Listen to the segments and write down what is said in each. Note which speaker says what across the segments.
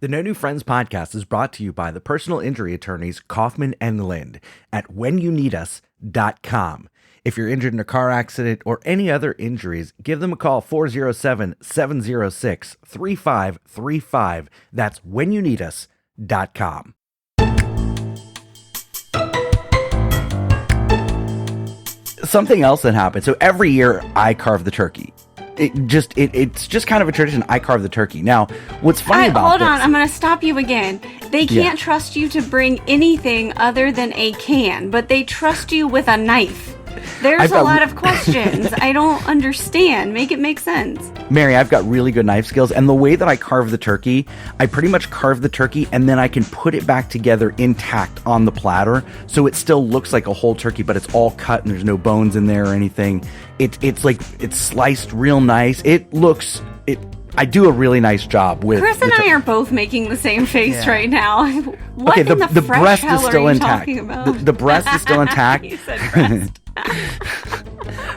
Speaker 1: The No New Friends podcast is brought to you by the personal injury attorneys Kaufman and Lind at whenyouneedus.com. If you're injured in a car accident or any other injuries, give them a call 407-706-3535. That's whenyouneedus.com. Something else that happened. So every year I carve the turkey. It's just kind of a tradition. I carve the turkey. Now, what's funny about
Speaker 2: hold
Speaker 1: this...
Speaker 2: on, I'm going to stop you again. They can't trust you to bring anything other than a can, but they trust you with a knife. There's a lot of questions. I don't understand. Make it make sense.
Speaker 1: Mary, I've got really good knife skills, and the way that I carve the turkey, I pretty much carve the turkey, and then I can put it back together intact on the platter, so it still looks like a whole turkey, but it's all cut, and there's no bones in there or anything. It's like, it's sliced real nice. I do a really nice job with...
Speaker 2: Chris and I are both making the same face right now. What
Speaker 1: okay,
Speaker 2: in the fresh
Speaker 1: breast
Speaker 2: hell
Speaker 1: is still
Speaker 2: are you
Speaker 1: intact.
Speaker 2: talking about?
Speaker 1: The breast is still intact.
Speaker 2: You said breast.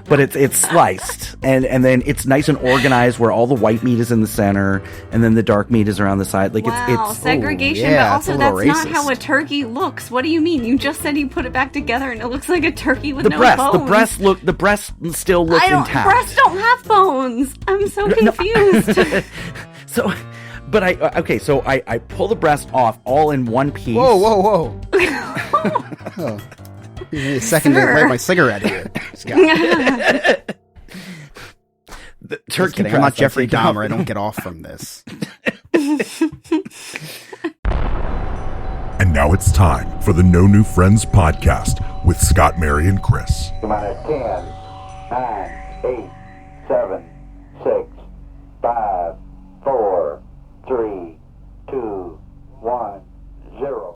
Speaker 1: But it's sliced, and then it's nice and organized where all the white meat is in the center, and then the dark meat is around the side. Like it's
Speaker 2: segregation, but also that's not how a turkey looks. What do you mean? You just said you put it back together and it looks like a turkey with no bones.
Speaker 1: The breast still looks intact.
Speaker 2: Breasts don't have bones. I'm so confused.
Speaker 1: But I pull the breast off all in one piece.
Speaker 3: Whoa. Oh. You need a second to light my cigarette here, Scott.
Speaker 1: The turkey breast,
Speaker 3: I'm not Jeffrey Dahmer. I don't get off from this.
Speaker 4: And now it's time for the No New Friends podcast with Scott, Mary, and Chris.
Speaker 5: Come on, 10, 9, 8, 7, 6, 5, 4, 3, 2, 1, 0.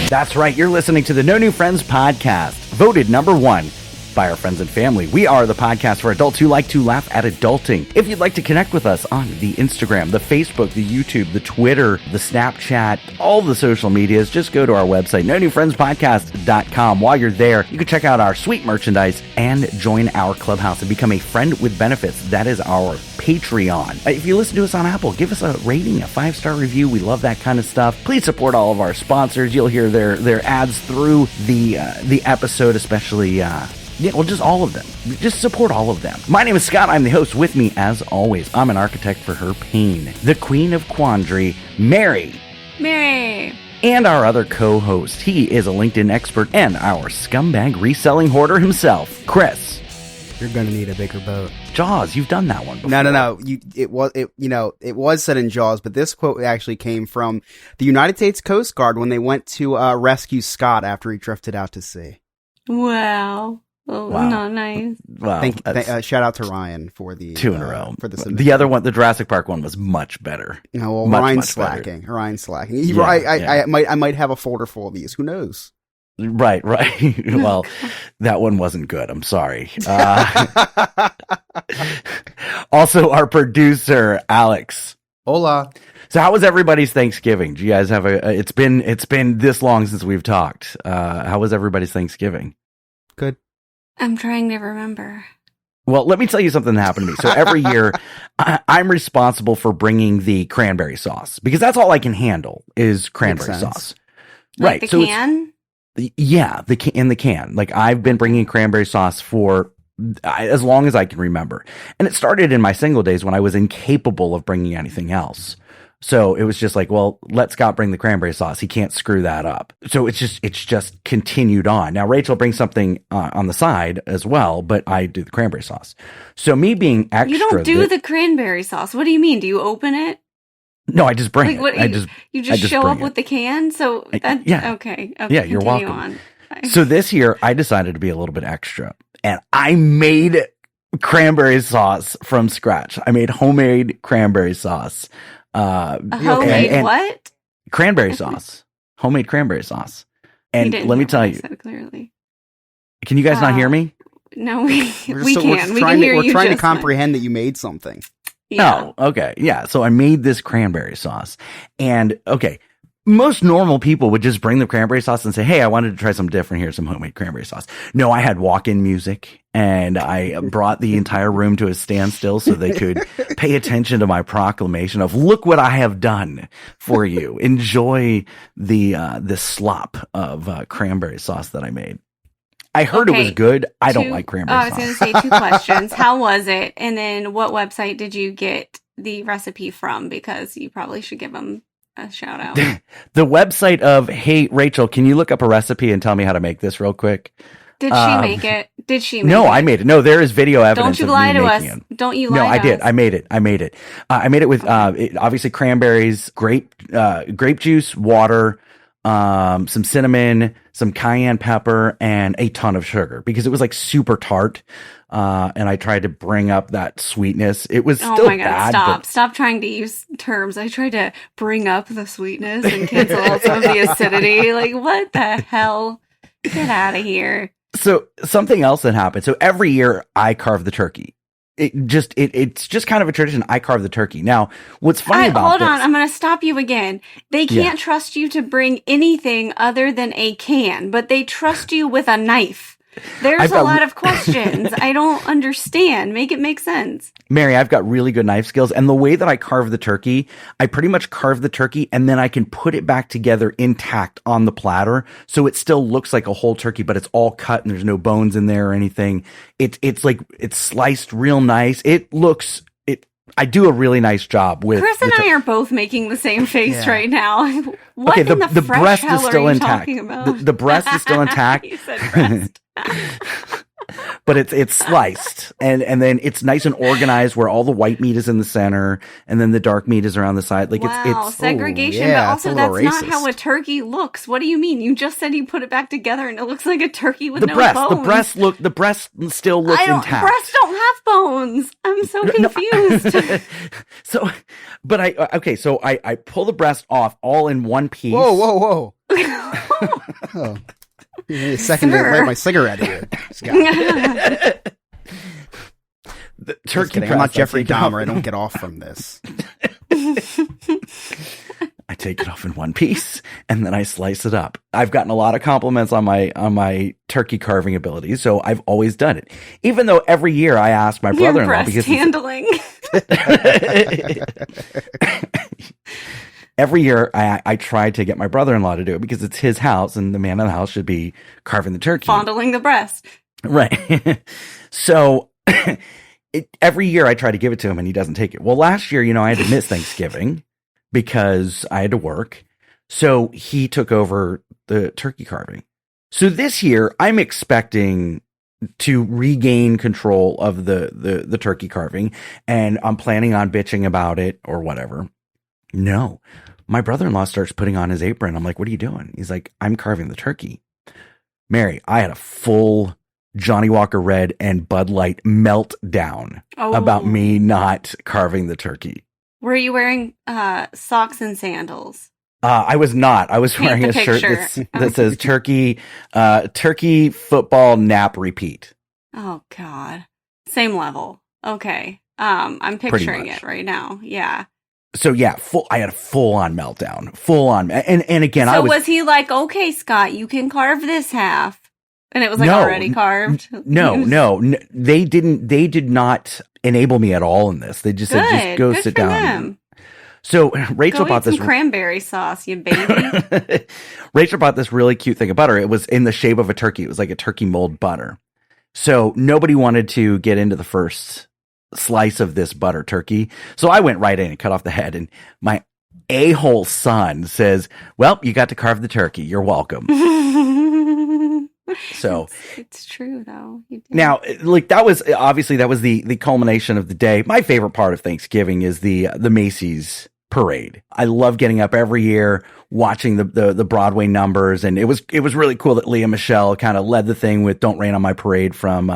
Speaker 1: That's right. You're listening to the No New Friends podcast, voted number 1 by our friends and family. We are the podcast for adults who like to laugh at adulting. If you'd like to connect with us on the Instagram, the Facebook, the YouTube, the Twitter, the Snapchat, all the social medias, just go to our website, nonewfriendspodcast.com. While you're there, you can check out our sweet merchandise and join our clubhouse and become a friend with benefits. That is our Patreon. If you listen to us on Apple, give us a rating, a 5-star review. We love that kind of stuff. Please support all of our sponsors. You'll hear their ads through the episode, especially just all of them. Just support all of them. My name is Scott. I'm the host. With me, as always, I'm an architect for her pain, the queen of quandary, Mary. And our other co-host. He is a LinkedIn expert and our scumbag reselling hoarder himself, Chris.
Speaker 3: You're gonna need a bigger boat.
Speaker 1: Jaws, you've done that one before.
Speaker 3: No. It was said in Jaws, but this quote actually came from the United States Coast Guard when they went to rescue Scott after he drifted out to sea.
Speaker 2: Wow. Oh,
Speaker 1: wow.
Speaker 2: Not nice.
Speaker 1: Wow.
Speaker 3: Shout out to Ryan for the
Speaker 1: 2 in a row.
Speaker 3: For the
Speaker 1: other one, the Jurassic Park one, was much better.
Speaker 3: No, well, Ryan's slacking.
Speaker 1: Better.
Speaker 3: Ryan's slacking. I might have a folder full of these. Who knows?
Speaker 1: Right. Well, that one wasn't good. I'm sorry. Also, our producer, Alex.
Speaker 3: Hola.
Speaker 1: So how was everybody's Thanksgiving? Do you guys have it's been this long since we've talked. How was everybody's Thanksgiving?
Speaker 3: Good.
Speaker 2: I'm trying to remember.
Speaker 1: Well, let me tell you something that happened to me. So every year, I'm responsible for bringing the cranberry sauce because that's all I can handle is cranberry sauce.
Speaker 2: Like the can?
Speaker 1: Yeah, in the can. Like I've been bringing cranberry sauce for as long as I can remember. And it started in my single days when I was incapable of bringing anything else. So it was just like, well, let Scott bring the cranberry sauce. He can't screw that up. So it's just continued on. Now, Rachel brings something on the side as well, but I do the cranberry sauce. So me being extra.
Speaker 2: You don't do the cranberry sauce. What do you mean? Do you open it?
Speaker 1: No, I just bring it.
Speaker 2: You just show up with the can? So okay.
Speaker 1: Yeah, you're welcome.
Speaker 2: On.
Speaker 1: So this year I decided to be a little bit extra and I made cranberry sauce from scratch. I made homemade cranberry sauce.
Speaker 2: Homemade what?
Speaker 1: Cranberry sauce. Homemade cranberry sauce. And let me tell you.
Speaker 2: Clearly.
Speaker 1: Can you guys not hear me?
Speaker 2: No, we can. We can hear you.
Speaker 3: We're trying to comprehend that you made something.
Speaker 2: Yeah.
Speaker 1: Oh, okay. Yeah. So I made this cranberry sauce. And okay, most normal people would just bring the cranberry sauce and say, hey, I wanted to try something different here, some homemade cranberry sauce. No, I had walk-in music and I brought the entire room to a standstill so they could pay attention to my proclamation of, look what I have done for you. Enjoy the slop of cranberry sauce that I made. I heard it was good. I don't like cranberry sauce.
Speaker 2: I was going to say 2 questions. How was it? And then what website did you get the recipe from? Because you probably should give them a shout out.
Speaker 1: The website of, hey, Rachel, can you look up a recipe and tell me how to make this real quick?
Speaker 2: Did she make it? Did she make it?
Speaker 1: No, I made it. No, there is video evidence.
Speaker 2: Don't you lie to us. Don't you lie to us.
Speaker 1: No, I did. I made it. I made it with, obviously cranberries, grape juice, water, some cinnamon, some cayenne pepper, and a ton of sugar because it was like super tart. And I tried to bring up that sweetness. It was still bad.
Speaker 2: Stop trying to use terms. I tried to bring up the sweetness and cancel out some of the acidity. Like, what the hell? Get out of here.
Speaker 1: So something else that happened. So every year I carve the turkey. It's just kind of a tradition. I carve the turkey. Now, what's funny about
Speaker 2: hold on, I'm going to stop you again. They can't trust you to bring anything other than a can, but they trust you with a knife. There's a lot of questions. I don't understand. Make it make sense.
Speaker 1: Mary, I've got really good knife skills. And the way that I carve the turkey, I pretty much carve the turkey and then I can put it back together intact on the platter. So it still looks like a whole turkey, but it's all cut and there's no bones in there or anything. It's like, it's sliced real nice. I do a really nice job with.
Speaker 2: Chris and I are both making the same face right now. What
Speaker 1: okay,
Speaker 2: in the fresh
Speaker 1: breast is still intact. The breast is still intact.
Speaker 2: You said breast.
Speaker 1: But it's sliced and then it's nice and organized where all the white meat is in the center and then the dark meat is around the side. Like it's
Speaker 2: segregation, but also that's not how a turkey looks. What do you mean? You just said you put it back together and it looks like a turkey with no bones.
Speaker 1: The breast still looks intact.
Speaker 2: Breasts don't have bones. I'm so confused.
Speaker 1: So I pull the breast off all in one piece.
Speaker 3: Whoa. Oh. A second to light my cigarette here.
Speaker 1: The turkey breast,
Speaker 3: I'm not Jeffrey Dahmer. I don't get off from this.
Speaker 1: I take it off in one piece and then I slice it up. I've gotten a lot of compliments on my turkey carving abilities, so I've always done it. Even though every year I ask my brother-in-law because
Speaker 2: handling.
Speaker 1: Every year, I try to get my brother-in-law to do it because it's his house and the man of the house should be carving the turkey.
Speaker 2: Fondling the breast.
Speaker 1: Right. So every year I try to give it to him and he doesn't take it. Well, last year, I had to miss Thanksgiving because I had to work. So he took over the turkey carving. So this year, I'm expecting to regain control of the turkey carving and I'm planning on bitching about it or whatever. No, my brother-in-law starts putting on his apron. I'm like, what are you doing? He's like, I'm carving the turkey. Mary, I had a full Johnny Walker Red and Bud Light meltdown about me not carving the turkey.
Speaker 2: Were you wearing socks and sandals?
Speaker 1: I was not. I was wearing a shirt that says turkey football nap repeat.
Speaker 2: Oh, God. Same level. Okay. I'm picturing it right now. Yeah.
Speaker 1: So yeah, I had a full on meltdown, and again,
Speaker 2: so was he like, okay, Scott, you can carve this half, and it was like already carved?
Speaker 1: No, they did not enable me at all in this. They just said, just go sit down.
Speaker 2: Them.
Speaker 1: So Rachel bought this
Speaker 2: cranberry sauce, you baby.
Speaker 1: Rachel bought this really cute thing of butter. It was in the shape of a turkey. It was like a turkey mold butter. So nobody wanted to get into the first slice of this butter turkey. So I went right in and cut off the head. And my a-hole son says, well, you got to carve the turkey. You're welcome. So
Speaker 2: it's true though.
Speaker 1: Now, like that was the culmination of the day. My favorite part of Thanksgiving is the Macy's parade. I love getting up every year, watching the Broadway numbers. And it was really cool that Leah Michele kind of led the thing with Don't Rain on My Parade from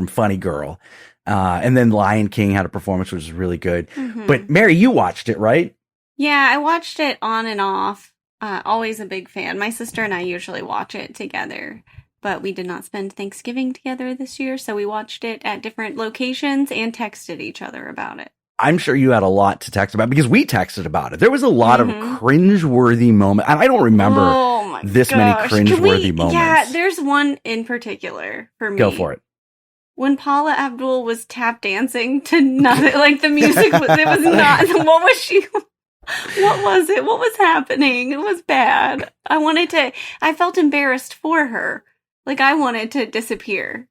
Speaker 1: Funny Girl. And then Lion King had a performance, which was really good. Mm-hmm. But Mary, you watched it, right?
Speaker 2: Yeah, I watched it on and off. Always a big fan. My sister and I usually watch it together, but we did not spend Thanksgiving together this year. So we watched it at different locations and texted each other about it.
Speaker 1: I'm sure you had a lot to text about because we texted about it. There was a lot of cringeworthy moments, and I don't remember many cringeworthy moments.
Speaker 2: Yeah, there's one in particular for me.
Speaker 1: Go for it.
Speaker 2: When Paula Abdul was tap dancing to nothing, like the music was, it was not, what was she, what was it? What was happening? It was bad. I felt embarrassed for her. Like I wanted to disappear.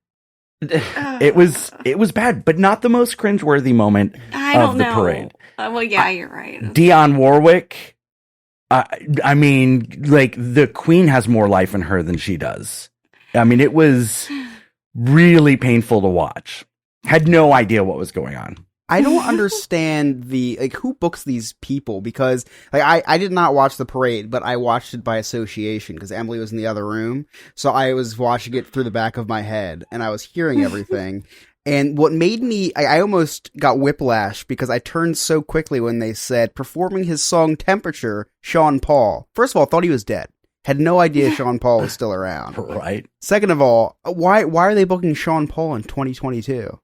Speaker 1: It was bad, but not the most cringeworthy moment of the parade.
Speaker 2: Well, yeah, you're right.
Speaker 1: Dionne Warwick, I mean, like the Queen has more life in her than she does. I mean, it was really painful to watch. Had no idea what was going on.
Speaker 3: I don't understand who books these people because I did not watch the parade, but I watched it by association because Emily was in the other room. So I was watching it through the back of my head and I was hearing everything. And what made me, I almost got whiplash because I turned so quickly when they said performing his song Temperature, Sean Paul. First of all, I thought he was dead. Had no idea Sean Paul was still around.
Speaker 1: Right.
Speaker 3: Second of all, why are they booking Sean Paul in 2022?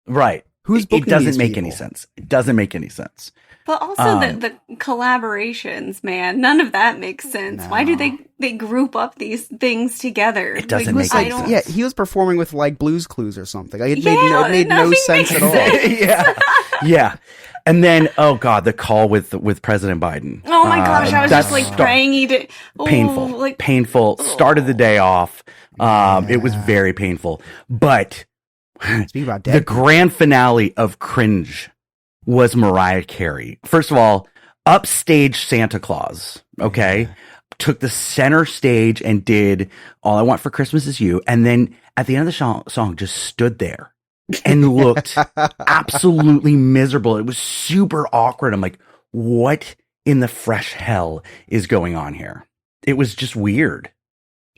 Speaker 1: Right.
Speaker 3: Who's booking
Speaker 1: It doesn't
Speaker 3: these
Speaker 1: make
Speaker 3: people?
Speaker 1: any sense. It doesn't make any sense.
Speaker 2: But also the collaborations, man, none of that makes sense.
Speaker 3: No.
Speaker 2: Why do they group up these things together?
Speaker 1: It doesn't
Speaker 2: Like,
Speaker 1: make any sense.
Speaker 3: Yeah, he was performing with like Blues Clues or something. Like, it
Speaker 2: Yeah,
Speaker 3: made no
Speaker 2: nothing
Speaker 3: sense
Speaker 2: makes
Speaker 3: at all.
Speaker 2: sense.
Speaker 1: Yeah. And then, oh God, the call with President Biden.
Speaker 2: Oh my gosh, I was just like
Speaker 1: that's
Speaker 2: praying he did.
Speaker 1: Painful. Painful. Started the day off. It was very painful. But
Speaker 3: Speaking about
Speaker 1: the
Speaker 3: dead,
Speaker 1: grand finale of cringe was Mariah Carey. First of all, upstage Santa Claus, okay, took the center stage and did All I Want for Christmas Is You. And then at the end of the song just stood there and looked absolutely miserable. It was super awkward. I'm like, what in the fresh hell is going on here? It was just weird.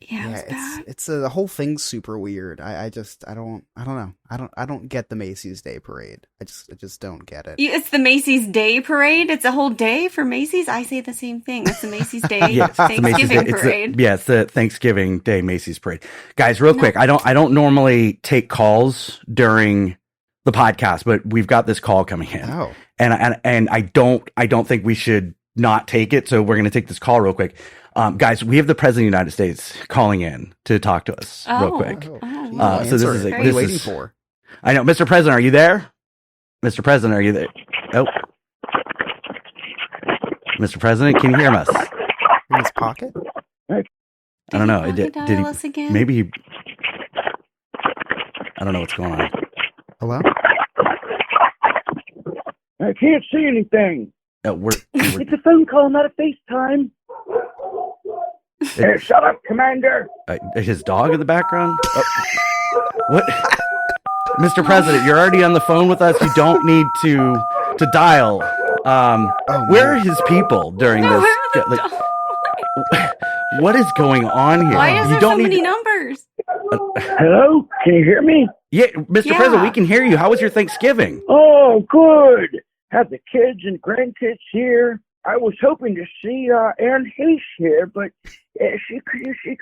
Speaker 2: Yeah, it was bad.
Speaker 3: it's the whole thing's super weird. I don't know. I don't get the Macy's Day Parade. I just don't get it.
Speaker 2: It's the Macy's Day Parade. It's a whole day for Macy's. I say the same thing. It's the Macy's Day
Speaker 1: Yeah,
Speaker 2: Thanksgiving Parade.
Speaker 1: It's the Thanksgiving Day Macy's Parade. Guys, real quick, I don't normally take calls during the podcast, but we've got this call coming in.
Speaker 3: Oh.
Speaker 1: And I don't think we should not take it, so we're going to take this call real quick. Guys, we have the President of the United States calling in to talk to us real quick. So this is
Speaker 3: what are you waiting for?
Speaker 1: I know, Mr. President, are you there? Mr. President, are you there? Oh, Mr. President, can you hear us?
Speaker 3: In his pocket?
Speaker 1: I don't know. Did he?
Speaker 2: Us again?
Speaker 1: Maybe he. I don't know what's going on.
Speaker 3: Hello?
Speaker 6: I can't see anything.
Speaker 1: We're
Speaker 6: It's a phone call, not a FaceTime. Hey, shut up, Commander.
Speaker 1: His dog in the background. Oh. What, Mr. President? You're already on the phone with us. You don't need to dial. Where are his people during this? What is going on here?
Speaker 2: Why is
Speaker 1: you
Speaker 2: there
Speaker 1: don't
Speaker 2: so
Speaker 1: need
Speaker 2: many numbers?
Speaker 6: Hello? Can you hear me?
Speaker 1: Yeah, Mr. President, we can hear you. How was your Thanksgiving?
Speaker 6: Oh, good. Have the kids and grandkids here. I was hoping to see Ann Hayes here, but she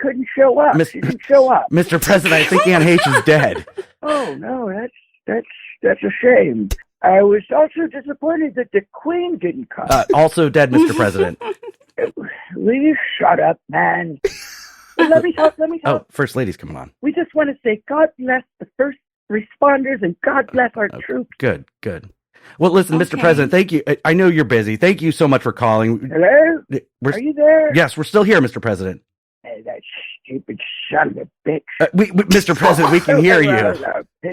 Speaker 6: couldn't show up. She didn't show up.
Speaker 1: Mr. President, I think Ann Hayes is dead.
Speaker 6: Oh no, that's a shame. I was also disappointed that the Queen didn't come.
Speaker 1: Also dead, Mr. President.
Speaker 6: Will you shut up, man? Let me talk.
Speaker 1: Oh, First Lady's coming on.
Speaker 6: We just want to say God bless the first responders and God bless our troops.
Speaker 1: Good. Well, listen, Mr. President, thank you. I know you're busy. Thank you so much for calling.
Speaker 6: Hello? Are you there?
Speaker 1: Yes, we're still here, Mr. President.
Speaker 6: Hey, that stupid son of a bitch.
Speaker 1: Mr. President, we can hear you.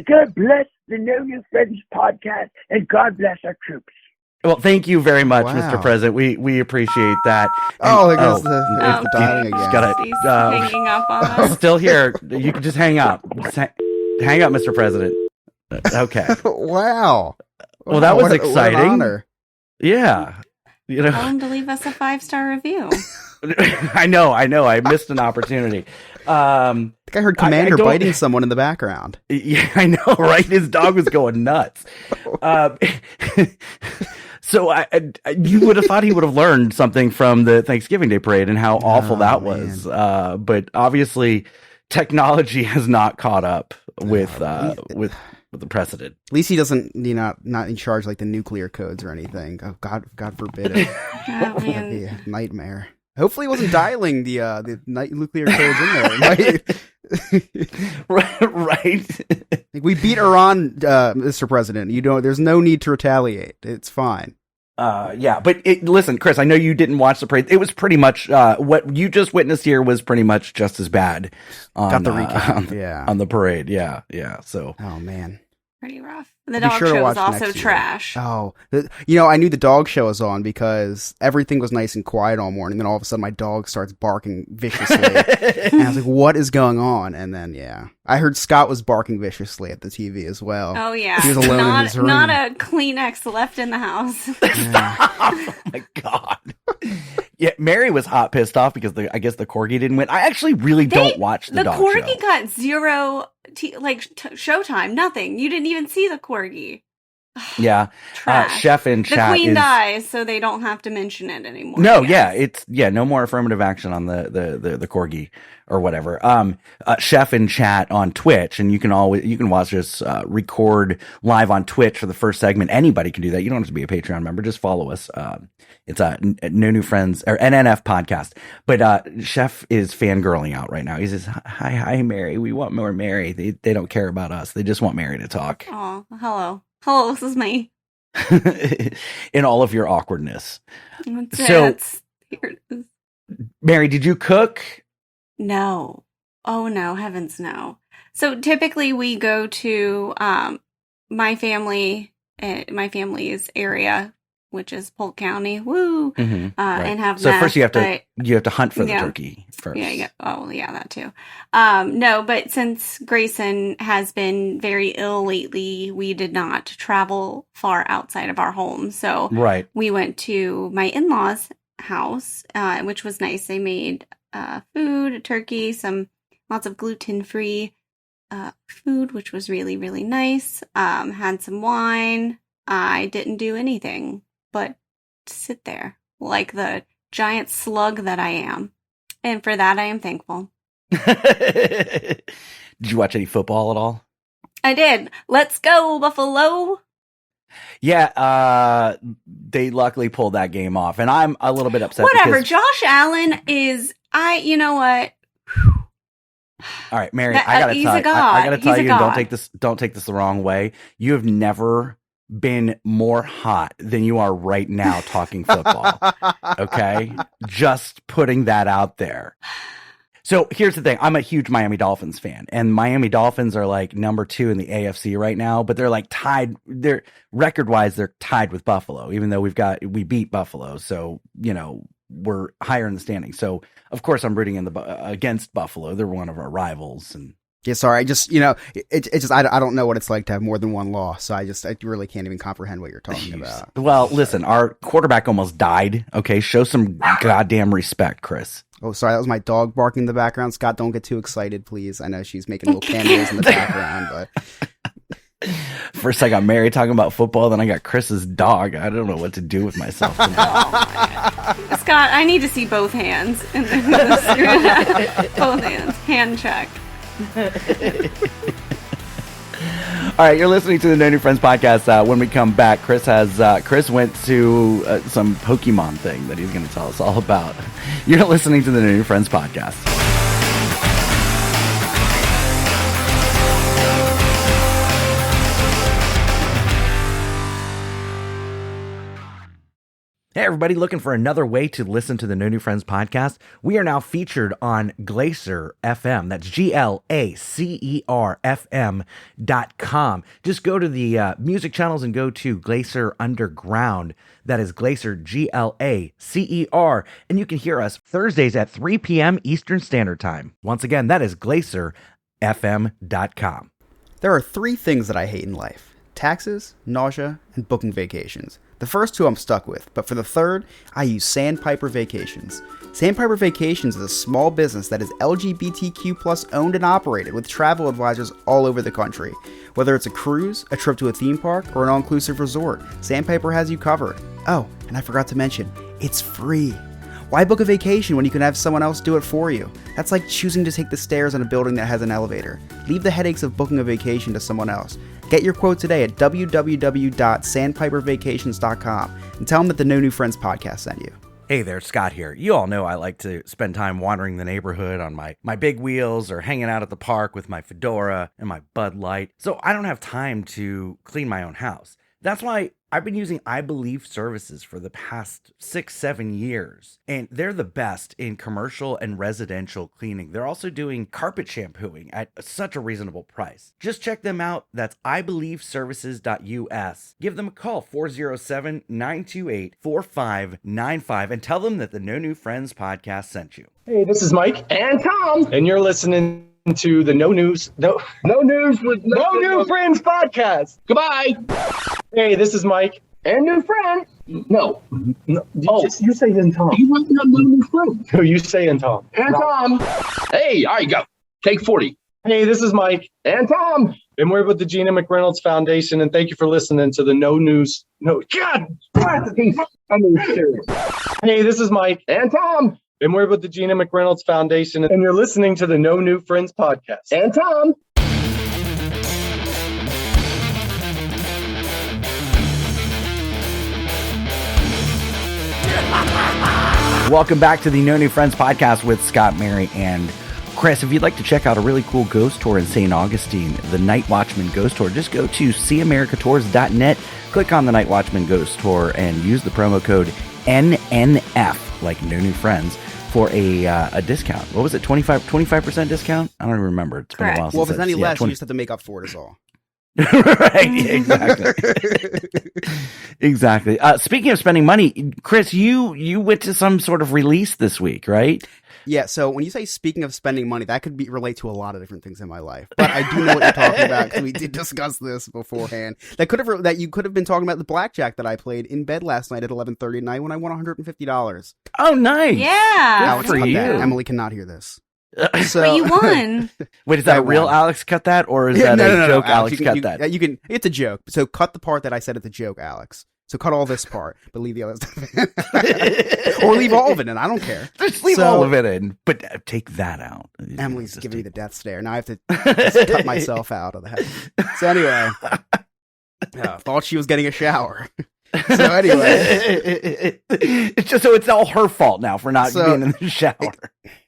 Speaker 6: God bless the Know New Friends podcast and God bless our troops.
Speaker 1: Well, thank you very much,
Speaker 3: Wow.
Speaker 1: Mr. President. We appreciate that.
Speaker 3: There goes the dialing again.
Speaker 2: He's hanging up on us.
Speaker 1: Still here. You can just hang up. Hang up, Mr. President. Okay.
Speaker 3: Wow.
Speaker 1: Well, that was
Speaker 3: What an
Speaker 1: exciting.
Speaker 3: honor.
Speaker 1: Yeah.
Speaker 2: Tell him to leave us a 5-star review.
Speaker 1: I know. I missed an opportunity.
Speaker 3: I think I heard Commander biting someone in the background.
Speaker 1: Yeah, I know, right? His dog was going nuts. So you would have thought he would have learned something from the Thanksgiving Day Parade and how awful that was. But obviously, technology has not caught up with with the president.
Speaker 3: At least he doesn't, not in charge like the nuclear codes or anything. Oh, God forbid it.
Speaker 2: Oh,
Speaker 3: That'd
Speaker 2: man.
Speaker 3: be a nightmare. Hopefully he wasn't dialing the nuclear codes in there.
Speaker 1: Right.
Speaker 3: Like, we beat Iran, Mr. President. There's no need to retaliate. It's fine.
Speaker 1: Yeah, but listen, Chris, I know you didn't watch the parade. It was pretty much, what you just witnessed here was pretty much just as bad
Speaker 3: Got the recap,
Speaker 1: on the parade. Yeah. So.
Speaker 3: Oh, man.
Speaker 2: Pretty rough. The
Speaker 3: Be
Speaker 2: dog
Speaker 3: sure to
Speaker 2: show was
Speaker 3: watch
Speaker 2: also
Speaker 3: next year.
Speaker 2: trash.
Speaker 3: Oh, I knew the dog show was on because everything was nice and quiet all morning. Then all of a sudden, my dog starts barking viciously, and I was like, "What is going on?" And then, I heard Scott was barking viciously at the TV as well.
Speaker 2: Oh, yeah.
Speaker 3: He was alone in his room.
Speaker 2: Not a Kleenex left in the house.
Speaker 1: Oh my God. Yeah, Mary was hot pissed off because I guess the corgi didn't win. I actually really don't watch the dog
Speaker 2: corgi
Speaker 1: show.
Speaker 2: got zero showtime. Nothing. You didn't even see the corgi.
Speaker 1: Yeah.
Speaker 2: Trash.
Speaker 1: Chef in
Speaker 2: The
Speaker 1: chat
Speaker 2: queen dies, so they don't have to mention it anymore.
Speaker 1: No,
Speaker 2: I guess.
Speaker 1: no more affirmative action on the corgi or whatever. Chef in chat on Twitch, and you can watch us record live on Twitch for the first segment. Anybody can do that. You don't have to be a Patreon member. Just follow us. It's a No New Friends or NNF podcast. But Chef is fangirling out right now. He says, "Hi, Mary. We want more Mary. They don't care about us. They just want Mary to talk."
Speaker 2: Oh, hello. This is me.
Speaker 1: In all of your awkwardness. Here it is. Mary, did you cook?
Speaker 2: No. Oh, no. Heavens, no. So typically we go to my family's area, which is Polk County. Woo!
Speaker 1: Mm-hmm, right.
Speaker 2: And have
Speaker 1: so
Speaker 2: meth,
Speaker 1: first you have to hunt for the
Speaker 2: yeah.
Speaker 1: turkey first.
Speaker 2: Yeah. Oh, yeah, that too. No, but since Grayson has been very ill lately, we did not travel far outside of our home. So
Speaker 1: right.
Speaker 2: we went to my in-laws' house, which was nice. They made food, a turkey, lots of gluten-free food, which was really, really nice. Had some wine. I didn't do anything but sit there like the giant slug that I am. And for that, I am thankful.
Speaker 1: Did you watch any football at all?
Speaker 2: I did. Let's go, Buffalo.
Speaker 1: Yeah, they luckily pulled that game off. And I'm a little bit upset.
Speaker 2: Whatever.
Speaker 1: Because...
Speaker 2: Josh Allen is, you know what?
Speaker 1: All right, Mary, I gotta tell you, I gotta tell you, don't take this the wrong way. You have never been more hot than you are right now talking football. Okay? Just putting that out there. So here's the thing. I'm a huge Miami Dolphins fan, and Miami Dolphins are like number 2 in the AFC right now, but they're like tied. They're record-wise, they're tied with Buffalo, even though we beat Buffalo. So, we're higher in the standings. So of course I'm rooting against Buffalo. They're one of our rivals. And
Speaker 3: yeah, sorry. I just, it's just, I don't know what it's like to have more than one loss. So I really can't even comprehend what you're talking about.
Speaker 1: Well, listen, our quarterback almost died. Okay. Show some goddamn respect, Chris.
Speaker 3: Oh, sorry. That was my dog barking in the background. Scott, don't get too excited, please. I know she's making little cameos in the background, but
Speaker 1: first I got Mary talking about football, then I got Chris's dog. I don't know what to do with myself.
Speaker 2: Scott, I need to see both hands. Both hands. Hand check.
Speaker 1: All right, you're listening to the No New Friends podcast. When we come back, Chris went to some Pokemon thing that he's going to tell us all about. You're listening to the No New Friends podcast. Hey, everybody, looking for another way to listen to the No New Friends podcast? We are now featured on Glacier FM. That's GLACER FM.com. Just go to the music channels and go to Glacier Underground. That is Glacier, GLACER. And you can hear us Thursdays at 3 p.m. Eastern Standard Time. Once again, that is GlacierFM.com.
Speaker 3: There are 3 things that I hate in life: taxes, nausea, and booking vacations. The first 2 I'm stuck with, but for the third, I use Sandpiper Vacations. Sandpiper Vacations is a small business that is LGBTQ+ owned and operated with travel advisors all over the country. Whether it's a cruise, a trip to a theme park, or an all-inclusive resort, Sandpiper has you covered. Oh, and I forgot to mention, it's free. Why book a vacation when you can have someone else do it for you? That's like choosing to take the stairs in a building that has an elevator. Leave the headaches of booking a vacation to someone else. Get your quote today at www.sandpipervacations.com and tell them that the No New Friends podcast sent you.
Speaker 1: Hey there, Scott here. You all know I like to spend time wandering the neighborhood on my big wheels or hanging out at the park with my fedora and my Bud Light. So I don't have time to clean my own house. That's why I've been using I Believe services for the past 6-7 years, and they're the best in commercial and residential cleaning. They're also doing carpet shampooing at such a reasonable price. Just check them out. That's ibelieveservices.us. Give them a call, 407-928-4595, and tell them that the No New Friends podcast sent you.
Speaker 7: Hey, this is Mike and Tom, and you're listening to the No New Friends podcast. Goodbye. Hey, this is Mike and new friend. No. You say and Tom. You want no new friend. No, you say and Tom. And Tom.
Speaker 8: Hey, all right, go. Take 40.
Speaker 7: Hey, this is Mike
Speaker 8: And Tom.
Speaker 7: and we're with the Gina McReynolds Foundation, and thank you for listening to the God.
Speaker 8: I mean, serious.
Speaker 7: Hey, this is Mike
Speaker 8: And Tom.
Speaker 7: and we're with the Gina McReynolds Foundation, and you're listening to the No New Friends podcast.
Speaker 8: And Tom.
Speaker 1: Welcome back to the No New Friends podcast with Scott, Mary, and Chris. If you'd like to check out a really cool ghost tour in St. Augustine, the Night Watchman Ghost Tour, just go to seeamericatours.net, click on the Night Watchman Ghost Tour, and use the promo code NNF, like No New Friends, for a discount. What was it, 25% discount? I don't even remember. It's been a while since
Speaker 3: Well, if it's any less,
Speaker 1: 20.
Speaker 3: you just have to make up for it is all.
Speaker 1: Right, exactly. Exactly. Speaking of spending money, Chris, you went to some sort of release this week, right?
Speaker 3: Yeah, so when you say speaking of spending money, that could relate to a lot of different things in my life. But I do know what you're talking about because we did discuss this beforehand. That you could have been talking about the blackjack that I played in bed last night at 11:30 at night when I won $150.
Speaker 1: Oh, nice.
Speaker 2: Yeah.
Speaker 3: Alex,
Speaker 1: for
Speaker 3: cut
Speaker 1: you.
Speaker 3: that. Emily cannot hear this. So
Speaker 2: But you won.
Speaker 1: Wait, is that
Speaker 3: I
Speaker 1: real
Speaker 3: won.
Speaker 1: Alex cut that, or is that a joke Alex cut that?
Speaker 3: You can. It's a joke. So cut the part that I said at the joke, Alex. So cut all this part, but leave the other stuff in. Or leave all of it in. I don't care.
Speaker 1: Just leave all of it in, but take that out.
Speaker 3: Emily's
Speaker 1: Just
Speaker 3: giving me
Speaker 1: take-
Speaker 3: the death stare. Now I have to just cut myself out of the head. So anyway, thought she was getting a shower. So anyway,
Speaker 1: it's just so it's all her fault now for not being in the shower.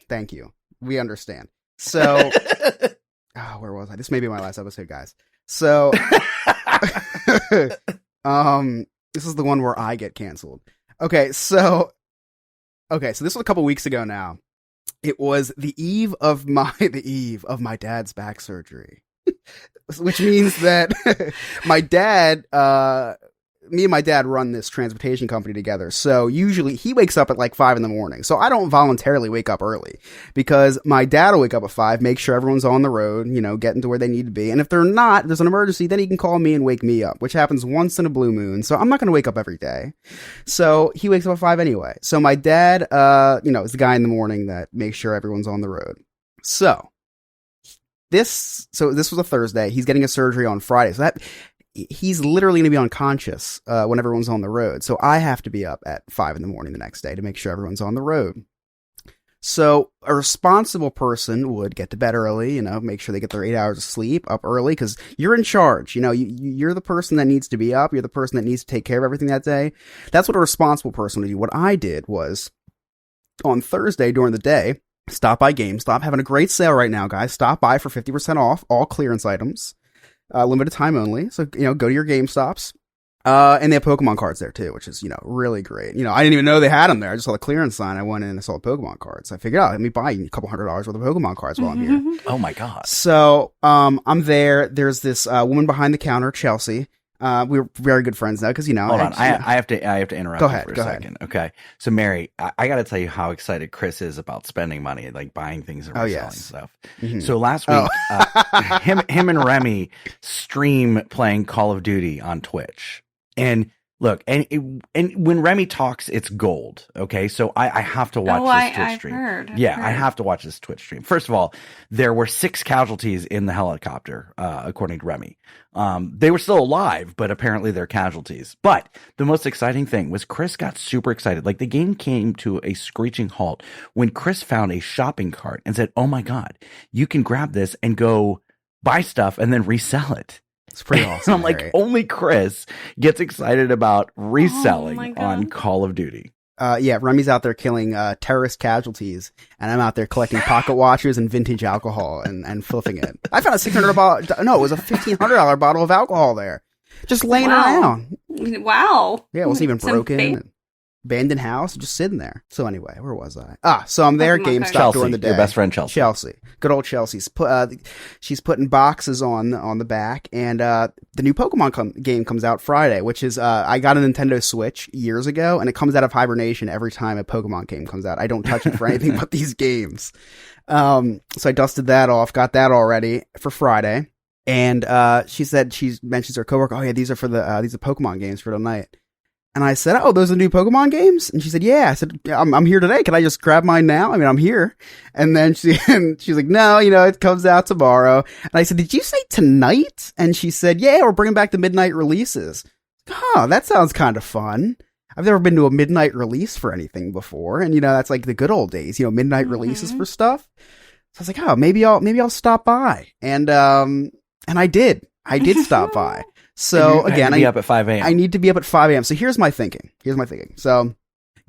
Speaker 3: Thank you. We understand. So, where was I? This may be my last episode, guys. So, this is the one where I get canceled. Okay, so this was a couple weeks ago now. It was the eve of my dad's back surgery, which means that me and my dad run this transportation company together. So usually he wakes up at like 5 a.m. So I don't voluntarily wake up early because my dad will wake up at 5, make sure everyone's on the road, getting to where they need to be. And if they're not, there's an emergency, then he can call me and wake me up, which happens once in a blue moon. So I'm not going to wake up every day. So he wakes up at 5 anyway. So my dad, is the guy in the morning that makes sure everyone's on the road. So this was a Thursday. He's getting a surgery on Friday. So he's literally going to be unconscious when everyone's on the road. So I have to be up at 5 a.m. the next day to make sure everyone's on the road. So a responsible person would get to bed early, make sure they get their 8 hours of sleep, up early, because you're in charge. You're the person that needs to be up. You're the person that needs to take care of everything that day. That's what a responsible person would do. What I did was on Thursday during the day, stop by GameStop, having a great sale right now, guys. Stop by for 50% off all clearance items. Limited time only. So, go to your GameStops. And they have Pokemon cards there too, which is, really great. I didn't even know they had them there. I just saw the clearance sign. I went in and I saw the Pokemon cards. I figured, let me buy a couple $100 worth of Pokemon cards while I'm here.
Speaker 1: Oh my God.
Speaker 3: So, I'm there. There's this, woman behind the counter, Chelsea. We're very good friends now because,
Speaker 1: Hold on. I have to interrupt
Speaker 3: Go
Speaker 1: you
Speaker 3: ahead,
Speaker 1: for a
Speaker 3: go ahead.
Speaker 1: second. Okay. So Mary, I got to tell you how excited Chris is about spending money, like buying things and reselling stuff.
Speaker 3: Mhm.
Speaker 1: So last week, him and Remy stream playing Call of Duty on Twitch. And look, and when Remy talks, it's gold. Okay, so I have to watch this Twitch stream.
Speaker 2: I've
Speaker 1: I have to watch this Twitch stream. First of all, there were 6 casualties in the helicopter, according to Remy. They were still alive, but apparently they're casualties. But the most exciting thing was Chris got super excited. Like the game came to a screeching halt when Chris found a shopping cart and said, "Oh my God, you can grab this and go buy stuff and then resell it."
Speaker 3: It's pretty awesome.
Speaker 1: And I'm like, only Chris gets excited about reselling on Call of Duty.
Speaker 3: Yeah, Remy's out there killing terrorist casualties, and I'm out there collecting pocket watches and vintage alcohol and flipping it. I found a it was a $1,500 bottle of alcohol there, just laying around.
Speaker 2: Wow.
Speaker 3: Yeah, it wasn't even broken. Abandoned house, just sitting there. So anyway, where was I? So I'm there at GameStop during the day.
Speaker 1: Your best friend Chelsea.
Speaker 3: Chelsea. Good old Chelsea's. She's putting boxes on the back, and the new Pokemon game comes out Friday, which is, I got a Nintendo Switch years ago, and it comes out of hibernation every time a Pokemon game comes out. I don't touch it for anything but these games. So I dusted that off, got that all ready for Friday, and she mentions her coworker, oh yeah, these are Pokemon games for tonight. And I said, oh, those are new Pokemon games? And she said, yeah. I said, I'm here today. Can I just grab mine now? I mean, I'm here. And then she's like, no, it comes out tomorrow. And I said, did you say tonight? And she said, yeah, we're bringing back the midnight releases. Huh, that sounds kind of fun. I've never been to a midnight release for anything before. And, that's like the good old days, midnight releases for stuff. So I was like, oh, maybe I'll stop by. And I did. I did stop by. So again,
Speaker 1: I need to be up at 5 a.m.
Speaker 3: I need to be up at 5 a.m. So here's my thinking. So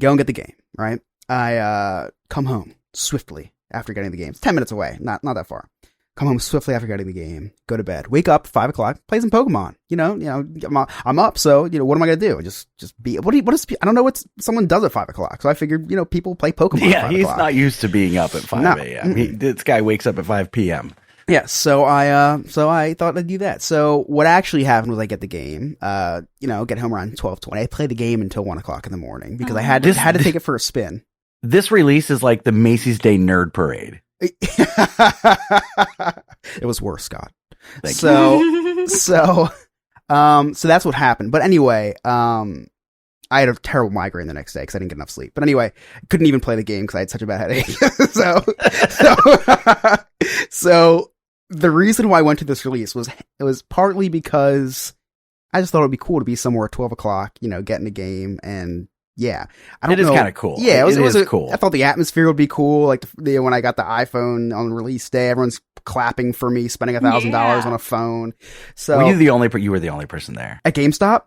Speaker 3: go and get the game, right? I come home swiftly after getting the game. It's 10 minutes away, not that far. Come home swiftly after getting the game. Go to bed. Wake up 5 o'clock. Play some Pokemon. I'm up. So what am I gonna do? Just be. What is? I don't know what someone does at 5 o'clock. So I figured people play Pokemon.
Speaker 1: Yeah,
Speaker 3: at 5
Speaker 1: he's
Speaker 3: o'clock.
Speaker 1: not used to being up at 5 a.m. This guy wakes up at 5 p.m.
Speaker 3: Yeah, so I thought I'd do that. So what actually happened was I get the game, get home around 12:20. I play the game until 1 o'clock in the morning because I had to take it for a spin.
Speaker 1: This release is like the Macy's Day Nerd Parade.
Speaker 3: It was worse, Scott. So that's what happened. But anyway, I had a terrible migraine the next day because I didn't get enough sleep. But anyway, I couldn't even play the game because I had such a bad headache. So the reason why I went to this release was partly because I just thought it would be cool to be somewhere at 12 o'clock, getting a game. And yeah,
Speaker 1: it is kind of cool.
Speaker 3: Yeah, it was
Speaker 1: cool.
Speaker 3: I thought the atmosphere would be cool. Like when I got the iPhone on release day, everyone's clapping for me, spending $1,000 on a phone. So
Speaker 1: were you were the only person there
Speaker 3: at GameStop?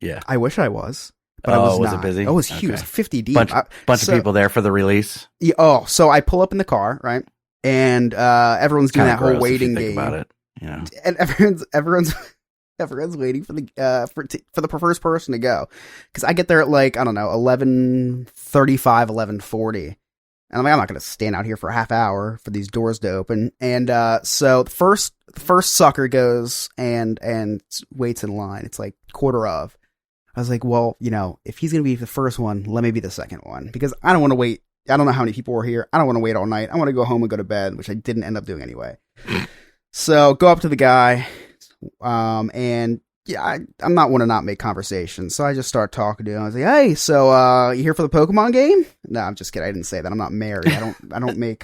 Speaker 1: Yeah,
Speaker 3: I wish I was. But I was not.
Speaker 1: It busy?
Speaker 3: It was huge. Okay. 50 deep.
Speaker 1: Bunch of people there for the release.
Speaker 3: Yeah, so I pull up in the car, right? And everyone's doing that whole waiting game.
Speaker 1: About it.
Speaker 3: And everyone's waiting for the first person to go. Because I get there at 11:35, 11:40. And I'm like, I'm not going to stand out here for a half hour for these doors to open. And so the first sucker goes and waits in line. It's like quarter of. I was like, well, if he's going to be the first one, let me be the second one. Because I don't want to wait. I don't know how many people were here. I don't want to wait all night. I want to go home and go to bed, which I didn't end up doing anyway. So go up to the guy, and yeah, I'm not one to not make conversation. So I just start talking to him. I was like, hey, so you here for the Pokemon game? No, I'm just kidding. I didn't say that. I'm not married. I don't make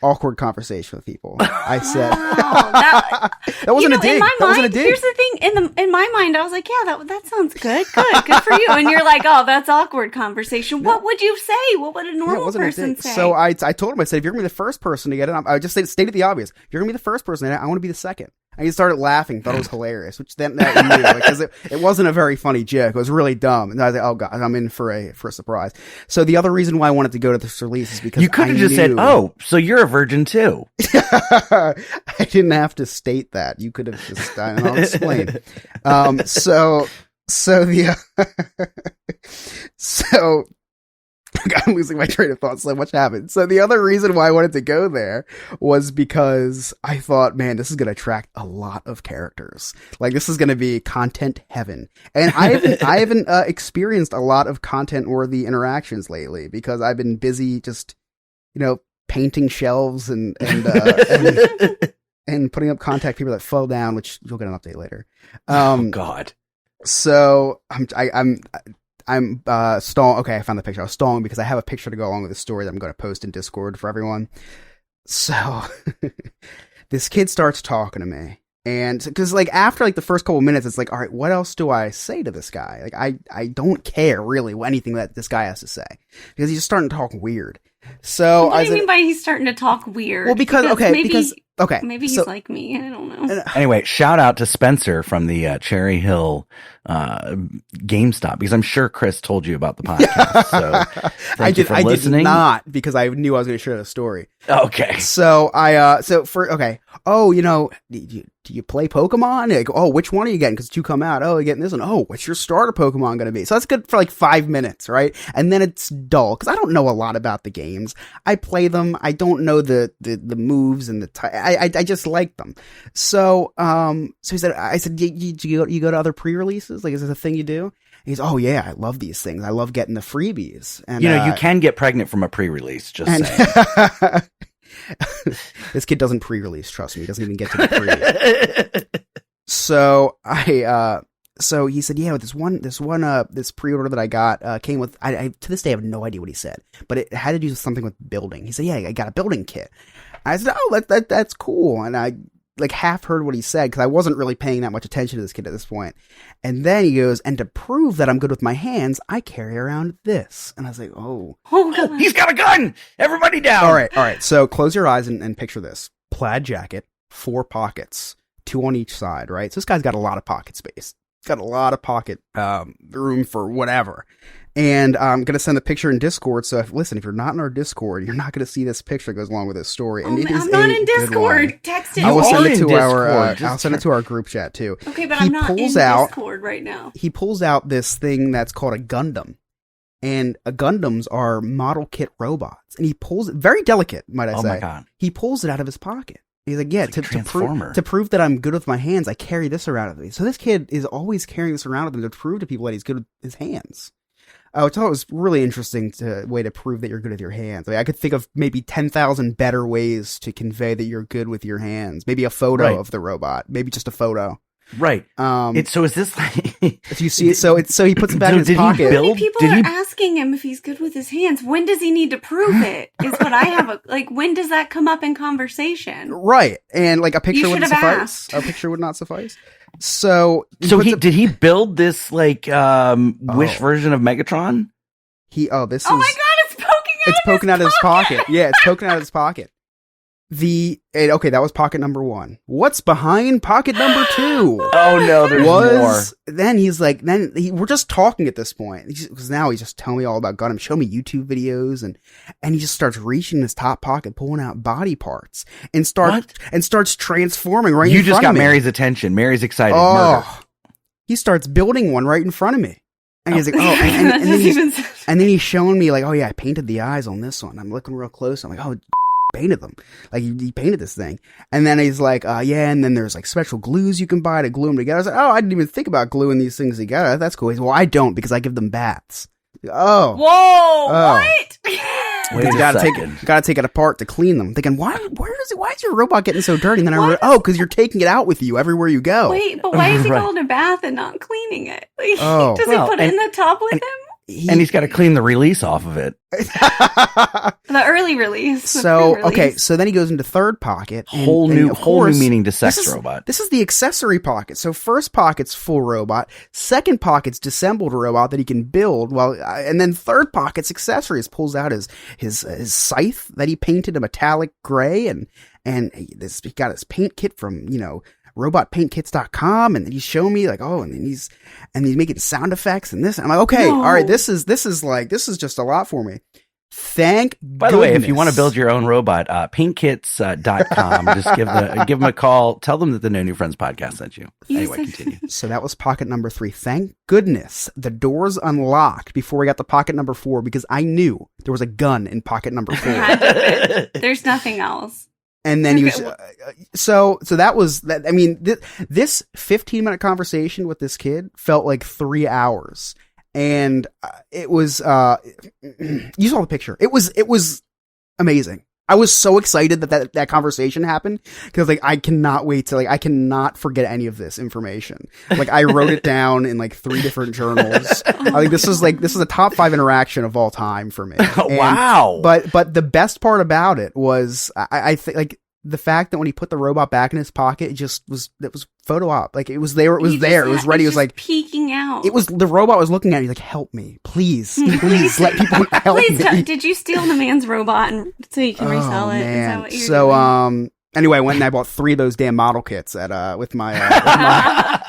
Speaker 3: awkward conversation with people. I said that wasn't a dig. That wasn't a dig.
Speaker 2: Here's the thing. In my mind, I was like, yeah, that sounds good. Good for you. And you're like, oh, that's awkward conversation. No. What would you say? What would a normal person say?
Speaker 3: So I told him, I said, if you're gonna be the first person to get it, I just stated the obvious. If you're gonna be the first person to get it, I want to be the second. And he started laughing, thought it was hilarious, which then that knew, because it wasn't a very funny joke. It was really dumb. And I was like, oh god, I'm in for a surprise. So the other reason why I wanted to go to this release is because
Speaker 1: you could have just said, oh, so you're a virgin too.
Speaker 3: I didn't have to state that. You could have just, and I'll explain. So I'm losing my train of thought. So much happened. So the other reason why I wanted to go there was because I thought, man, this is going to attract a lot of characters. Like, this is going to be content heaven. And I haven't experienced a lot of content worthy interactions lately because I've been busy just, painting shelves and putting up contact people that fell down, which you'll get an update later.
Speaker 1: Oh God.
Speaker 3: So I'm stalling. Okay, I found the picture. I was stalling because I have a picture to go along with the story that I'm going to post in Discord for everyone. So this kid starts talking to me, and because after the first couple of minutes, it's like, all right, what else do I say to this guy? I don't care really anything that this guy has to say because he's just starting to talk weird. So
Speaker 2: what do you mean by he's starting to talk weird?
Speaker 3: Well, because Okay.
Speaker 2: Maybe he's like me. I don't know.
Speaker 1: Anyway, shout out to Spencer from the Cherry Hill GameStop, because I'm sure Chris told you about the podcast. So
Speaker 3: I did not, because I knew I was going to share the story.
Speaker 1: Okay.
Speaker 3: So oh, do you play Pokemon? Like, oh, which one are you getting? Because 2 come out. Oh, you're getting this one. Oh, what's your starter Pokemon going to be? So that's good for like 5 minutes, right? And then it's dull, because I don't know a lot about the games. I play them. I don't know the moves and I just like them. So he said, I said, you go to other pre-releases? Like, is this a thing you do? And he's, oh yeah, I love these things. I love getting the freebies. And
Speaker 1: you can get pregnant from a pre-release. Just saying.
Speaker 3: This kid doesn't pre-release, trust me. He doesn't even get to the pre. So so he said, yeah, with this pre-order that I got came with, I to this day I have no idea what he said, but it had to do with something with building. He said, yeah, I got a building kit. I said, oh, that's cool. And I like half heard what he said, because I wasn't really paying that much attention to this kid at this point. And then he goes, and to prove that I'm good with my hands, I carry around this. And I was like, oh,
Speaker 1: he's got a gun! Everybody down!
Speaker 3: All right. So close your eyes and picture this. Plaid jacket, 4 pockets, 2 on each side, right? So this guy's got a lot of pocket space. He's got a lot of pocket room for whatever. And I'm going to send a picture in Discord. So if you're not in our Discord, you're not going to see this picture that goes along with this story. And
Speaker 2: I'm not in Discord. Text it.
Speaker 3: I will send it to I'll send it to our group chat too.
Speaker 2: Okay, but I'm not in Discord right now.
Speaker 3: He pulls out this thing that's called a Gundam. And Gundams are model kit robots. And he pulls it, very delicate, might I say.
Speaker 1: Oh my God.
Speaker 3: He pulls it out of his pocket. He's like, yeah,
Speaker 1: to
Speaker 3: prove that I'm good with my hands, I carry this around with me. So this kid is always carrying this around with him to prove to people that he's good with his hands. I thought it was really interesting way to prove that you're good with your hands. I could think of maybe 10,000 better ways to convey that you're good with your hands. Maybe a photo of the robot. Maybe just a photo.
Speaker 1: Right. So is this like...
Speaker 3: If you see it, so he puts it back in his pocket.
Speaker 2: How many people are asking him if he's good with his hands? When does he need to prove it? Is what I have. When does that come up in conversation?
Speaker 3: Right. And like a picture wouldn't suffice.
Speaker 2: Asked.
Speaker 3: A picture would not suffice. So
Speaker 1: did he build this like Wish version of Megatron?
Speaker 2: Oh my God, it's poking out of his
Speaker 3: pocket. Yeah, it's poking out of his pocket. Okay, that was pocket number 1. What's behind pocket number 2?
Speaker 1: Oh no, there's more.
Speaker 3: Then he's like, we're just talking at this point, because now he's just telling me all about Gundam, showing me YouTube videos, and he just starts reaching in his top pocket, pulling out body parts, and starts transforming right in front of me.
Speaker 1: You just got Mary's attention. Mary's excited.
Speaker 3: Oh, he starts building one right in front of me. And he's like, oh, and then he's showing me like, oh yeah, I painted the eyes on this one. I'm looking real close. I'm like, oh, painted them. Like he painted this thing. And then he's like, yeah, and then there's like special glues you can buy to glue them together. I was like, oh, I didn't even think about gluing these things together. That's cool. He's like, well, I don't, because I give them baths. Oh.
Speaker 2: Whoa, what?
Speaker 3: Wait, you gotta take it apart to clean them. I'm thinking, why is your robot getting so dirty? And then I realized, because you're taking it out with you everywhere you go.
Speaker 2: Wait, but why is he going to bath and not cleaning it? Does he put it in the tub with him?
Speaker 1: And he's got to clean the release off of it.
Speaker 2: The early release.
Speaker 3: So, okay, so then he goes into third pocket.
Speaker 1: Whole new meaning to sex robot.
Speaker 3: This is the accessory pocket. So first pocket's full robot. Second pocket's disassembled robot that he can build. And then third pocket's accessories. Pulls out his scythe that he painted a metallic gray. And he got his paint kit from, robotpaintkits.com, and he's showing me like, and he's making sound effects and this. I'm like, okay, all right, this is just a lot for me. By
Speaker 1: the way, if you want to build your own robot, paintkits.com, just give them a call. Tell them that the No New Friends podcast sent you. Anyway, continue.
Speaker 3: So that was pocket number 3. Thank goodness the doors unlocked before we got to pocket number 4, because I knew there was a gun in pocket number 4.
Speaker 2: There's nothing else.
Speaker 3: And then he was, so that was that. I mean, this 15-minute conversation with this kid felt like 3 hours, and it was, you saw the picture. It was amazing. I was so excited that conversation happened, because like I cannot wait to I cannot forget any of this information. Like I wrote it down in like 3 different journals. This is a top 5 interaction of all time for me.
Speaker 1: Wow!
Speaker 3: But the best part about it was I think like the fact that when he put the robot back in his pocket, it was photo op. Like it was there. It was there. It was ready. It was like
Speaker 2: peeking out.
Speaker 3: The robot was looking at me like, help me, please let people help me.
Speaker 2: Did you steal the man's robot so you can resell it?
Speaker 3: Man.
Speaker 2: Is that what you're doing?
Speaker 3: Anyway, I went and I bought 3 of those damn model kits at with my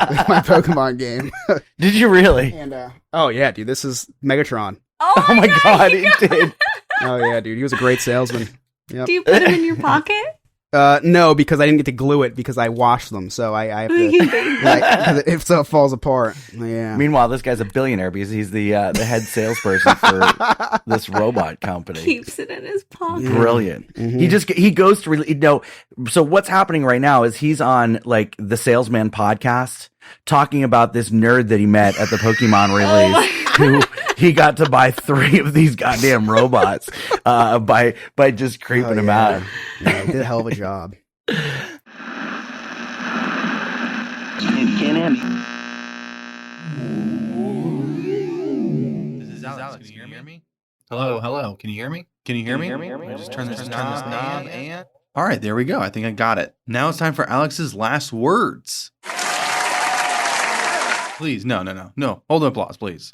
Speaker 3: with my Pokemon game.
Speaker 1: Did you really?
Speaker 3: And oh yeah, dude, this is Megatron.
Speaker 2: Oh
Speaker 1: my god, he did.
Speaker 3: Oh yeah, dude, he was a great salesman. Yep.
Speaker 2: Do you put him in your pocket?
Speaker 3: No, because I didn't get to glue it because I washed them, so I have to like if so it falls apart. Yeah.
Speaker 1: Meanwhile, this guy's a billionaire because he's the head salesperson for this robot company.
Speaker 2: Keeps it in his pocket.
Speaker 1: Brilliant.
Speaker 3: Mm-hmm.
Speaker 1: He goes to really So what's happening right now is he's on like the Salesman podcast talking about this nerd that he met at the Pokemon release who he got to buy 3 of these goddamn robots by just creeping him out.
Speaker 3: Yeah, he did a hell of a job.
Speaker 9: You can't hear me.
Speaker 10: This is Alex. Can you hear me? Hello. Can you hear me? Can you hear me? I just turn this knob and... All right, there we go. I think I got it. Now it's time for Alex's last words. Please, no. Hold the applause, please.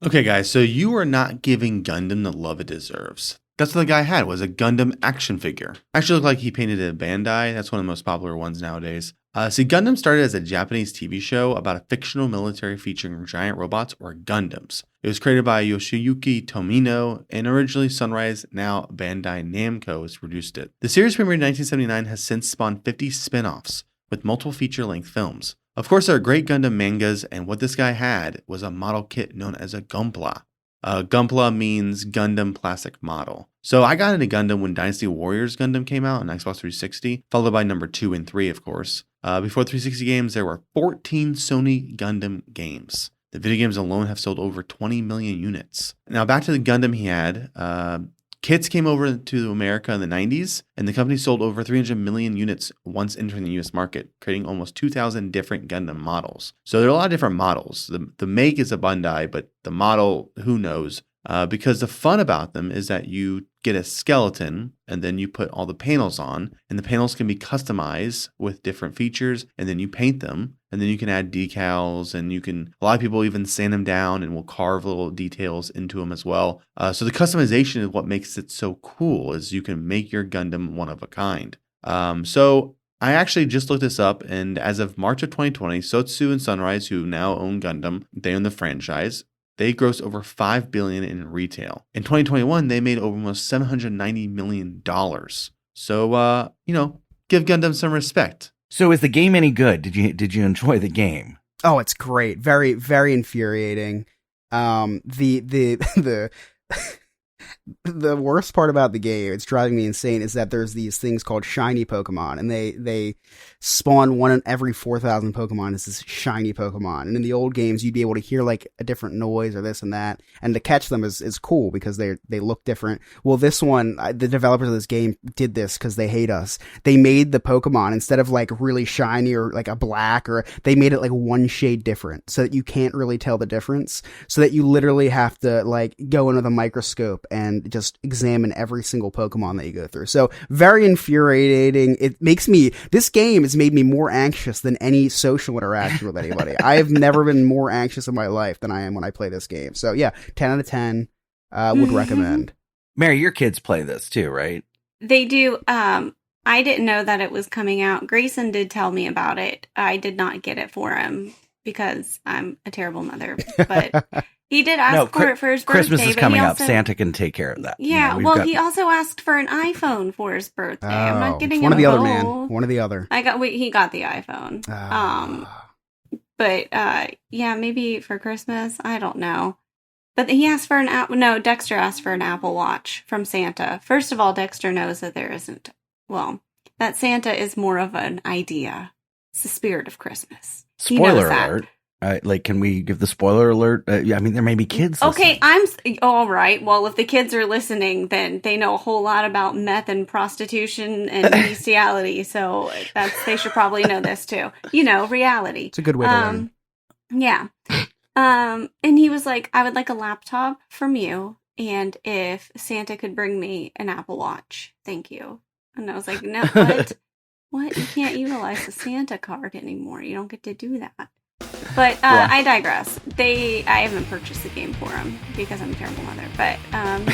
Speaker 10: Okay, guys, so you are not giving Gundam the love it deserves. That's what the guy had, was a Gundam action figure. Actually looked like he painted it a Bandai. That's one of the most popular ones nowadays. See, Gundam started as a Japanese TV show about a fictional military featuring giant robots, or Gundams. It was created by Yoshiyuki Tomino, and originally Sunrise, now Bandai Namco, has produced it. The series premiered in 1979 has since spawned 50 spin-offs, with multiple feature-length films. Of course, there are great Gundam mangas, and what this guy had was a model kit known as a Gunpla. Gunpla means Gundam Plastic Model. So I got into Gundam when Dynasty Warriors Gundam came out on Xbox 360, followed by number 2 and 3, of course. Before 360 games, there were 14 Sony Gundam games. The video games alone have sold over 20 million units. Now back to the Gundam he had. Kits came over to America in the 90s, and the company sold over 300 million units once entering the US market, creating almost 2,000 different Gundam models. So there are a lot of different models. The make is a Bandai, but the model, who knows? Because the fun about them is that you get a skeleton and then you put all the panels on, and the panels can be customized with different features, and then you paint them, and then you can add decals, and a lot of people even sand them down and will carve little details into them as well. So the customization is what makes it so cool, is you can make your Gundam one of a kind. So I actually just looked this up, and as of March of 2020, Sotsu and Sunrise, who now own Gundam, they own the franchise. They grossed over $5 billion in retail. In 2021, they made almost $790 million. So, give Gundam some respect.
Speaker 1: So is the game any good? Did you enjoy the game?
Speaker 3: Oh, it's great. Very, very infuriating. The worst part about the game, it's driving me insane, is that there's these things called shiny Pokemon, and they spawn one in every 4,000 Pokemon is this shiny Pokemon. And in the old games, you'd be able to hear like a different noise or this and that, and to catch them is cool because they look different. Well, this one, the developers of this game did this because they hate us. They made the Pokemon, instead of like really shiny or like a black, or they made it like one shade different so that you can't really tell the difference, so that you literally have to like go in with a microscope and just examine every single Pokemon that you go through. So very infuriating. This game has made me more anxious than any social interaction with anybody. I have never been more anxious in my life than I am when I play this game. So yeah, 10 out of 10, would recommend.
Speaker 1: Mary, your kids play this too, right?
Speaker 2: They do. I didn't know that it was coming out. Grayson did tell me about it. I did not get it for him because I'm a terrible mother, but he did ask for it for his birthday.
Speaker 1: Christmas is coming up. Santa can take care of that.
Speaker 2: Yeah, he also asked for an iPhone for his birthday. I'm not getting
Speaker 3: one
Speaker 2: him
Speaker 3: or the
Speaker 2: a
Speaker 3: other,
Speaker 2: phone.
Speaker 3: man. One or the other.
Speaker 2: He got the iPhone. But maybe for Christmas. I don't know. But he asked for Dexter asked for an Apple Watch from Santa. First of all, Dexter knows that that Santa is more of an idea. It's the spirit of Christmas.
Speaker 1: Spoiler alert. Can we give the spoiler alert? There may be kids listening.
Speaker 2: Okay, all right. Well, if the kids are listening, then they know a whole lot about meth and prostitution and bestiality, so they should probably know this too. Reality.
Speaker 3: It's a good way to learn.
Speaker 2: Yeah. And he was like, I would like a laptop from you, and if Santa could bring me an Apple Watch, thank you. And I was like, no, what? What? You can't utilize the Santa card anymore. You don't get to do that. But I digress. I haven't purchased the game for them because I'm a terrible mother. But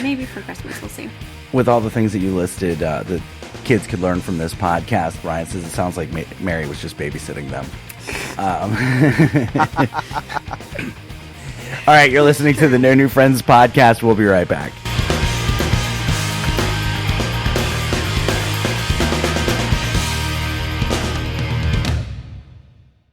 Speaker 2: maybe for Christmas, we'll see.
Speaker 1: With all the things that you listed, the kids could learn from this podcast. Ryan says it sounds like Mary was just babysitting them. All right, you're listening to the No New Friends podcast. We'll be right back.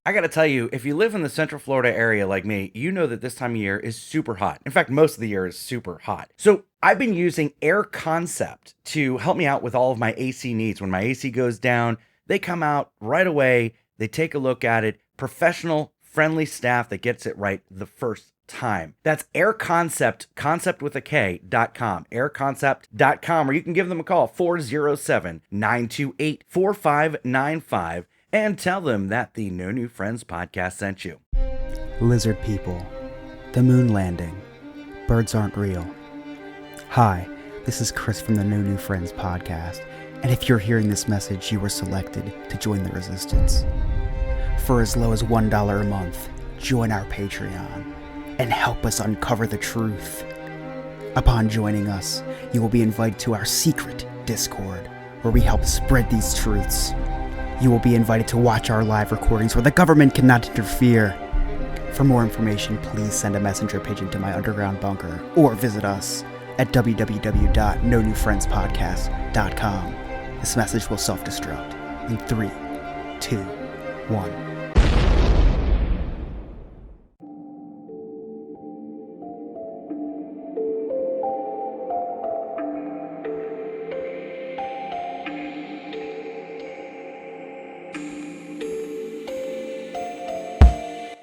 Speaker 1: I got to tell you, if you live in the Central Florida area like me, you know that this time of year is super hot. In fact, most of the year is super hot. So I've been using Air Concept to help me out with all of my AC needs. When my AC goes down, they come out right away. They take a look at it. Professional, friendly staff that gets it right the first time. That's Air Concept, concept with a K.com, airconcept.com, or you can give them a call, 407-928-4595. And tell them that the No New Friends podcast sent you.
Speaker 3: Lizard people, the moon landing, birds aren't real. Hi, this is Chris from the No New Friends podcast, and if you're hearing this message, you were selected to join the resistance. For as low as $1 a month, join our Patreon and help us uncover the truth. Upon joining us, you will be invited to our secret Discord, where we help spread these truths. You will be invited to watch our live recordings where the government cannot interfere. For more information, please send a messenger pigeon to my underground bunker or visit us at www.nonewfriendspodcast.com. This message will self-destruct in 3, 2, 1.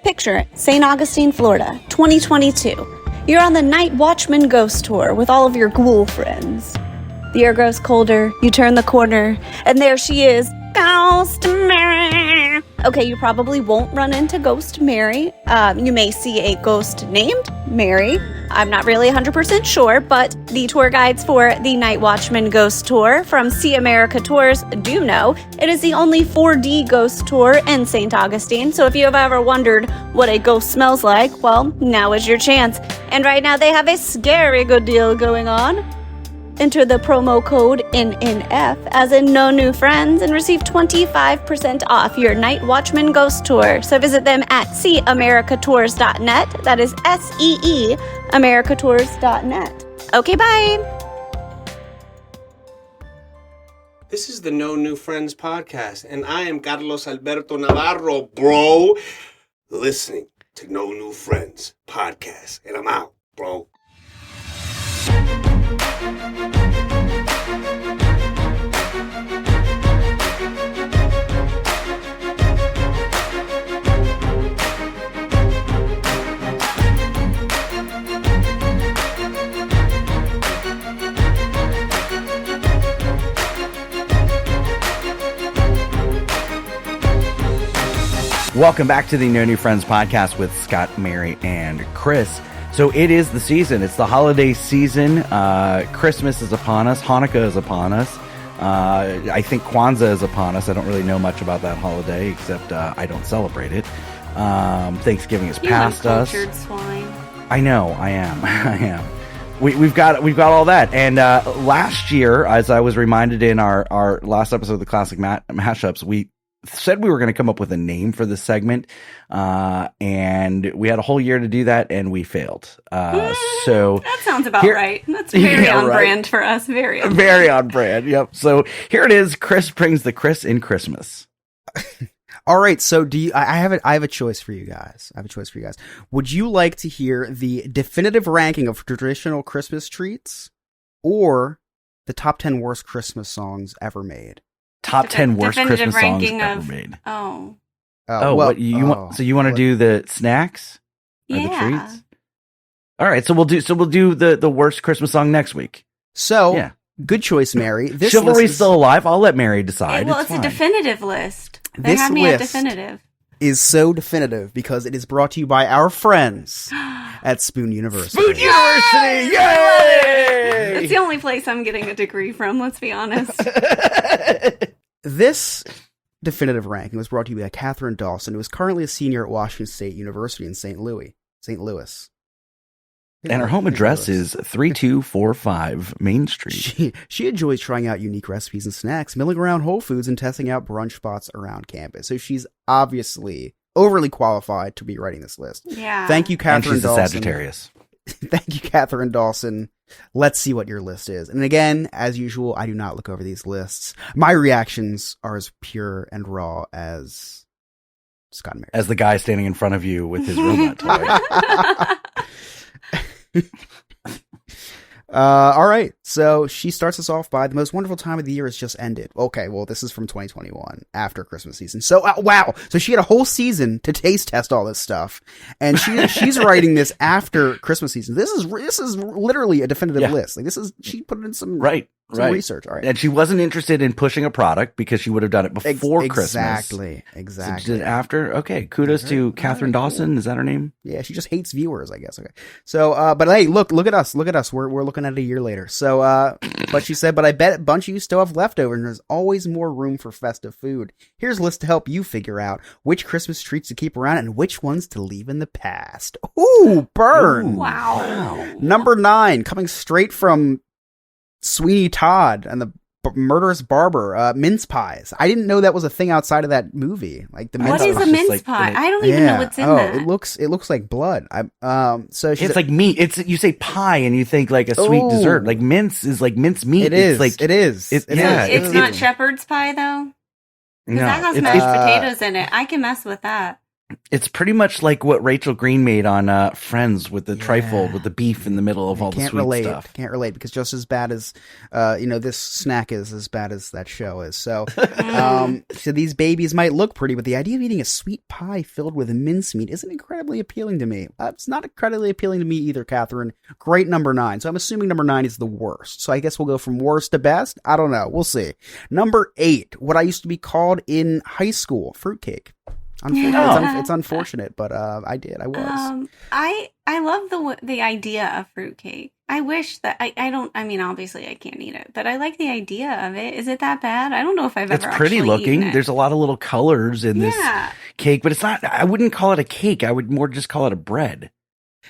Speaker 2: Picture it, St. Augustine, Florida, 2022. You're on the Night Watchman Ghost Tour with all of your ghoul friends. The air grows colder, you turn the corner, and there she is, Ghost Mary. Okay, you probably won't run into Ghost Mary. You may see a ghost named Mary. I'm not really 100% sure, but the tour guides for the Night Watchman Ghost Tour from See America Tours do know it is the only 4D ghost tour in St. Augustine. So if you have ever wondered what a ghost smells like, well, now is your chance. And right now they have a scary good deal going on. Enter the promo code NNF as in No New Friends and receive 25% off your Night Watchman Ghost Tour. So visit them at seeamericatours.net. That is SEE americatours.net. Okay, bye.
Speaker 11: This is the No New Friends podcast, and I am Carlos Alberto Navarro, bro. Listening to No New Friends podcast, and I'm out, bro.
Speaker 1: Welcome back to the No New Friends podcast with Scott, Mary, and Chris. So it is the season. It's the holiday season. Christmas is upon us. Hanukkah is upon us. I think Kwanzaa is upon us. I don't really know much about that holiday, except I don't celebrate it. Thanksgiving is past us.
Speaker 2: You uncultured swine.
Speaker 1: I know. I am. I am. We've got all that. And last year, as I was reminded in our last episode of the Classic Mashups, we said we were going to come up with a name for this segment, and we had a whole year to do that, and we failed. So
Speaker 2: that sounds about right. That's very on brand for us. Very
Speaker 1: on brand. Yep. So here it is. Chris brings the Chris in Christmas.
Speaker 3: All right. So do you? I have a choice for you guys. Would you like to hear the definitive ranking of traditional Christmas treats, or the top 10 worst Christmas songs ever made?
Speaker 1: Top 10 worst Christmas songs ever made.
Speaker 2: Oh,
Speaker 1: what you want? So you want to do the snacks? Or the treats? All right. So we'll do the worst Christmas song next week.
Speaker 3: So yeah. Good choice, Mary. This
Speaker 1: Chivalry's still alive. I'll let Mary decide.
Speaker 2: It's a definitive list. They have me at definitive.
Speaker 3: Is so definitive because it is brought to you by our friends at Spoon University.
Speaker 1: Spoon University! Yay!
Speaker 2: It's the only place I'm getting a degree from, let's be honest.
Speaker 3: This definitive ranking was brought to you by Catherine Dawson, who is currently a senior at Washington State University in St. Louis.
Speaker 1: And her home address is 3245 Main Street.
Speaker 3: She enjoys trying out unique recipes and snacks, milling around Whole Foods, and testing out brunch spots around campus. So she's obviously overly qualified to be writing this list.
Speaker 2: Yeah.
Speaker 3: Thank you, Catherine
Speaker 1: and she's
Speaker 3: Dawson.
Speaker 1: a Sagittarius.
Speaker 3: Thank you, Catherine Dawson. Let's see what your list is. And again, as usual, I do not look over these lists. My reactions are as pure and raw as Scott Mary.
Speaker 1: As the guy standing in front of you with his robot toy.
Speaker 3: All right. So she starts us off by the most wonderful time of the year has just ended. Okay, well, this is from 2021 after Christmas season. So wow. So she had a whole season to taste test all this stuff, and she's writing this after Christmas season. This is literally a definitive list. Like she put in some research. All right.
Speaker 1: And she wasn't interested in pushing a product because she would have done it before Christmas.
Speaker 3: Exactly.
Speaker 1: So she did it after. Okay. Kudos to Catherine Dawson. Is that her name?
Speaker 3: Yeah. She just hates viewers, I guess. Okay. So, but hey, look at us. We're looking at it a year later. So, but she said, but I bet a bunch of you still have leftovers, and there's always more room for festive food. Here's a list to help you figure out which Christmas treats to keep around and which ones to leave in the past. Ooh, burn.
Speaker 2: Ooh, wow.
Speaker 3: Number 9, coming straight from Sweeney Todd and the Murderous Barber, mince pies. I didn't know that was a thing outside of that movie. Like the mince
Speaker 2: What is a mince pie? I don't even know what's in that.
Speaker 3: It looks like blood. So
Speaker 1: it's like meat. You say pie and you think like a sweet dessert. Like mince is like mince meat.
Speaker 3: It is.
Speaker 2: It's not shepherd's pie though. Because that has mashed potatoes in it. I can mess with that.
Speaker 1: It's pretty much like what Rachel Green made on Friends with the trifle with the beef in the middle of all the sweet stuff.
Speaker 3: Can't relate because just as bad as this snack is as bad as that show is. So so these babies might look pretty, but the idea of eating a sweet pie filled with mincemeat isn't incredibly appealing to me. It's not incredibly appealing to me either, Catherine. Great number 9. So I'm assuming number 9 is the worst. So I guess we'll go from worst to best. I don't know. We'll see. Number 8, what I used to be called in high school, fruitcake. It's unfortunate, but I was.
Speaker 2: I love the idea of fruitcake. I wish that I don't. I mean, obviously, I can't eat it, but I like the idea of it. Is it that bad? I don't know if I've ever.
Speaker 1: It's pretty looking.
Speaker 2: Eaten it.
Speaker 1: There's a lot of little colors in this cake, but it's not. I wouldn't call it a cake. I would more just call it a bread.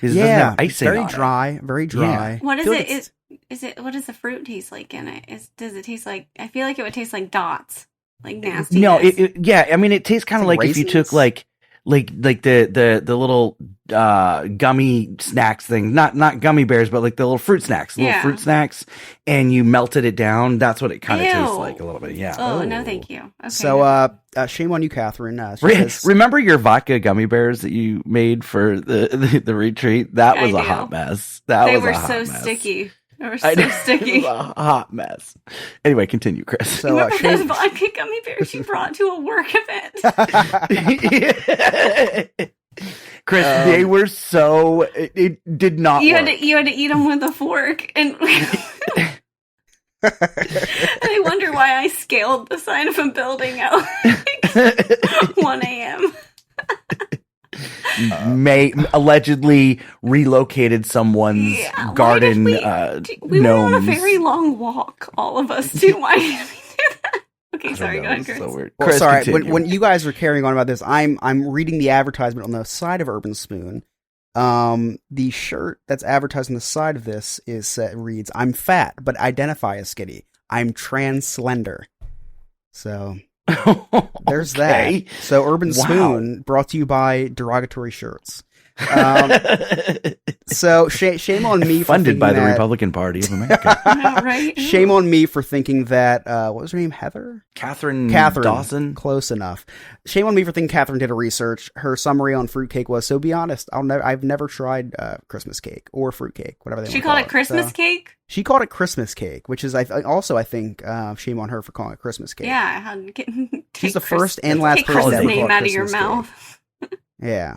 Speaker 1: It doesn't have icing
Speaker 3: very dry. Yeah.
Speaker 2: What is it? Is it? What does the fruit taste like in it? Does it taste like? I feel like it would taste like dots. Like nasty.
Speaker 1: No, I mean, it tastes kind of like raisins? If you took like the little gummy snacks thing, not gummy bears, but like the little fruit snacks, fruit snacks, and you melted it down. That's what it kind of tastes like a little bit. Yeah.
Speaker 2: Oh, no, thank you. Okay.
Speaker 3: So, shame on you, Catherine.
Speaker 1: Remember your vodka gummy bears that you made for the retreat? That was a hot mess. They were so
Speaker 2: sticky. They were so sticky.
Speaker 1: It was a hot mess. Anyway, continue, Chris.
Speaker 2: So, remember those vodka gummy bears you brought to a work event?
Speaker 1: Chris, they were so... It did not
Speaker 2: you
Speaker 1: work.
Speaker 2: You had to eat them with a fork. And I wonder why I scaled the side of a building at like 1 a.m.
Speaker 1: May allegedly relocated someone's garden.
Speaker 2: We went on a very long walk, all of us too. Why did we do that? Okay, sorry, go ahead, Chris.
Speaker 1: So weird.
Speaker 3: Well, sorry, when you guys were carrying on about this, I'm reading the advertisement on the side of Urban Spoon. The shirt that's advertised on the side of this reads, "I'm fat, but identify as skinny. I'm trans slender." So there's that. So Urban Spoon brought to you by Derogatory Shirts. So shame on me for
Speaker 1: funded by the Republican Party of America.
Speaker 2: Right?
Speaker 3: Shame on me for thinking that what was her name? Catherine
Speaker 1: Dawson.
Speaker 3: Close enough. Shame on me for thinking Catherine did a research. Her summary on fruitcake was, so be honest, I've never tried Christmas cake or fruitcake, whatever they want to call it.
Speaker 2: She called it Christmas cake?
Speaker 3: She called it Christmas cake, which is I think shame on her for calling it Christmas cake.
Speaker 2: Yeah,
Speaker 3: she's the first and last person to
Speaker 2: name out of your mouth.
Speaker 3: Yeah.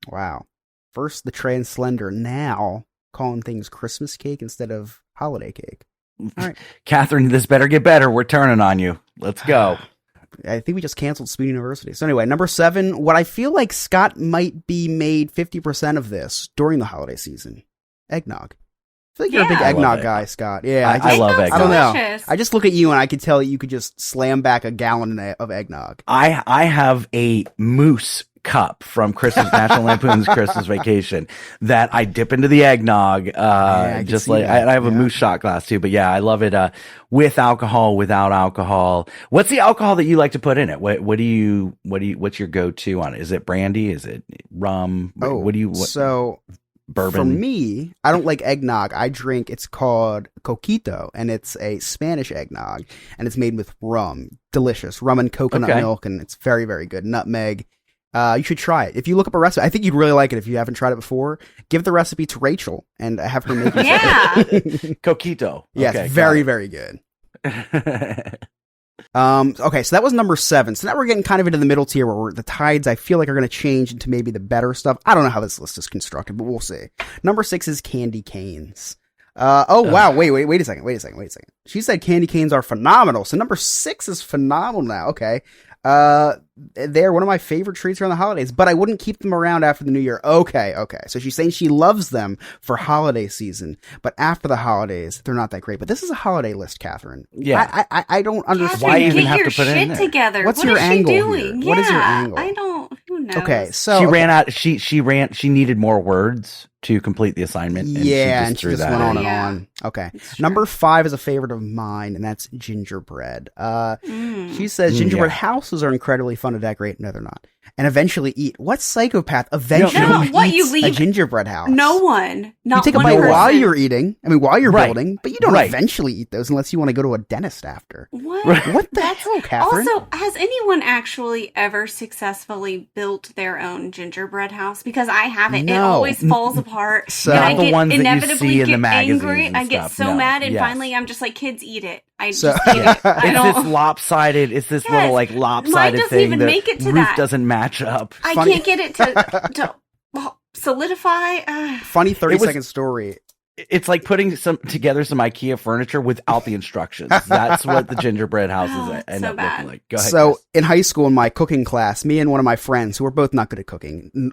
Speaker 3: Wow. First the trans slender, now calling things Christmas cake instead of holiday cake. All right.
Speaker 1: Catherine, this better get better. We're turning on you. Let's go.
Speaker 3: I think we just canceled Spoon University. So anyway, number 7, what I feel like Scott might be made 50% of this during the holiday season. Eggnog. feel like you're a big eggnog guy, Scott. Yeah,
Speaker 1: I love eggnog.
Speaker 3: I don't know.
Speaker 2: Delicious.
Speaker 3: I just look at you and I could tell that you could just slam back a gallon of eggnog.
Speaker 1: I have a moose cup from Christmas National Lampoon's Christmas Vacation that I dip into the eggnog. Just like I have a moose shot glass too. But yeah, I love it. With alcohol, without alcohol. What's the alcohol that you like to put in it? What's your go-to on it? Is it brandy? Is it rum?
Speaker 3: So
Speaker 1: bourbon?
Speaker 3: For me, I don't like eggnog. I drink, it's called coquito, and it's a Spanish eggnog, and it's made with rum. Delicious. Rum and coconut milk, and it's very, very good. Nutmeg. You should try it. If you look up a recipe, I think you'd really like it if you haven't tried it before. Give the recipe to Rachel and have her make it.
Speaker 2: Yeah.
Speaker 1: Coquito.
Speaker 3: Yes,
Speaker 1: Okay,
Speaker 3: very, very good. Okay, so that was number 7. So now we're getting kind of into the middle tier where the tides, I feel like, are going to change into maybe the better stuff. I don't know how this list is constructed, but we'll see. Number 6 is candy canes. Wow. Wait a second. She said candy canes are phenomenal. So number 6 is phenomenal now. Okay. They're one of my favorite treats around the holidays, but I wouldn't keep them around after the new year. Okay. So she's saying she loves them for holiday season, but after the holidays, they're not that great. But this is a holiday list, Catherine.
Speaker 2: Yeah.
Speaker 3: I don't understand.
Speaker 2: Catherine, why even have to put it in there? Together.
Speaker 3: What's
Speaker 2: what
Speaker 3: your
Speaker 2: is
Speaker 3: angle
Speaker 2: she doing?
Speaker 3: here? What is your angle?
Speaker 2: I don't. Who knows?
Speaker 3: Okay. So
Speaker 1: she ran out. She needed more words to complete the assignment. And
Speaker 3: she
Speaker 1: just
Speaker 3: went on and on. Okay. Number 5 is a favorite of mine, and that's gingerbread. She says gingerbread houses are incredibly fun to decorate. No, they're not. And eventually eat. What psychopath eventually eats a gingerbread house?
Speaker 2: No one. Not
Speaker 3: you take a bite while you're eating. I mean, while you're building, but you don't eventually eat those unless you want to go to a dentist after.
Speaker 2: What?
Speaker 3: What the hell, Catherine?
Speaker 2: Also, has anyone actually ever successfully built their own gingerbread house? Because I haven't.
Speaker 3: No.
Speaker 2: It always falls apart.
Speaker 3: So,
Speaker 2: and I
Speaker 1: the
Speaker 2: get
Speaker 1: ones that you
Speaker 2: inevitably
Speaker 1: see in
Speaker 2: get
Speaker 1: the magazines
Speaker 2: angry.
Speaker 1: and
Speaker 2: I get
Speaker 1: stuff.
Speaker 2: so mad, and
Speaker 1: Yes.
Speaker 2: finally, I'm just like, kids, eat it. I
Speaker 3: So-
Speaker 2: just eat it. I
Speaker 1: It's
Speaker 2: don't.
Speaker 1: this lopsided. It's this little like lopsided
Speaker 2: doesn't
Speaker 1: thing.
Speaker 2: even
Speaker 1: The
Speaker 2: make it to
Speaker 1: roof
Speaker 2: that.
Speaker 1: doesn't match up.
Speaker 2: I can't get it to solidify.
Speaker 3: Funny 30-second story.
Speaker 1: It's like putting together some IKEA furniture without the instructions. That's what the gingerbread houses end up looking like. Go ahead.
Speaker 3: So
Speaker 1: Chris.
Speaker 3: in high school, in my cooking class, me and one of my friends, who were both not good at cooking,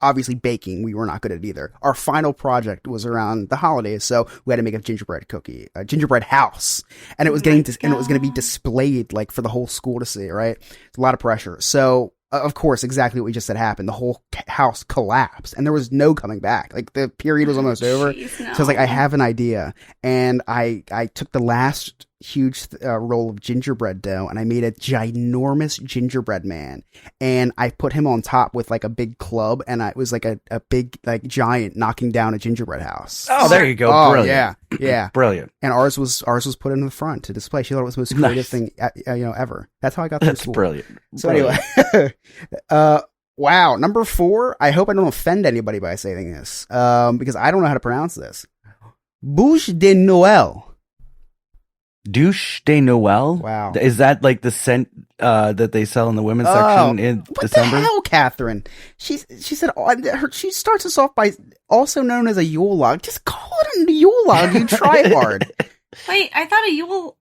Speaker 3: obviously baking, we were not good at it either. Our final project was around the holidays, so we had to make a gingerbread house, and it was and it was going to be displayed like for the whole school to see. Right, it's a lot of pressure. So of course, exactly what we just said happened. The whole house collapsed, and there was no coming back. Like the period was almost over. So I was like, I have an idea, and I took the last huge roll of gingerbread dough, and I made a ginormous gingerbread man, and I put him on top with like a big club, and it was like a big like giant knocking down a gingerbread house.
Speaker 1: Oh, there you go.
Speaker 3: Oh,
Speaker 1: Brilliant.
Speaker 3: yeah,
Speaker 1: Brilliant.
Speaker 3: And ours was put in the front to display. She thought it was the most creative thing ever. That's how I got through
Speaker 1: That's
Speaker 3: school.
Speaker 1: brilliant.
Speaker 3: So anyway, wow, number 4. I hope I don't offend anybody by saying this, because I don't know how to pronounce this. Bouche de Noël.
Speaker 1: Douche de Noël?
Speaker 3: Wow.
Speaker 1: Is that like the scent that they sell in the women's section in December?
Speaker 3: What the hell, Catherine? She said she starts us off by also known as a Yule log. Just call it a Yule log, you try hard.
Speaker 2: Wait, I thought a Yule.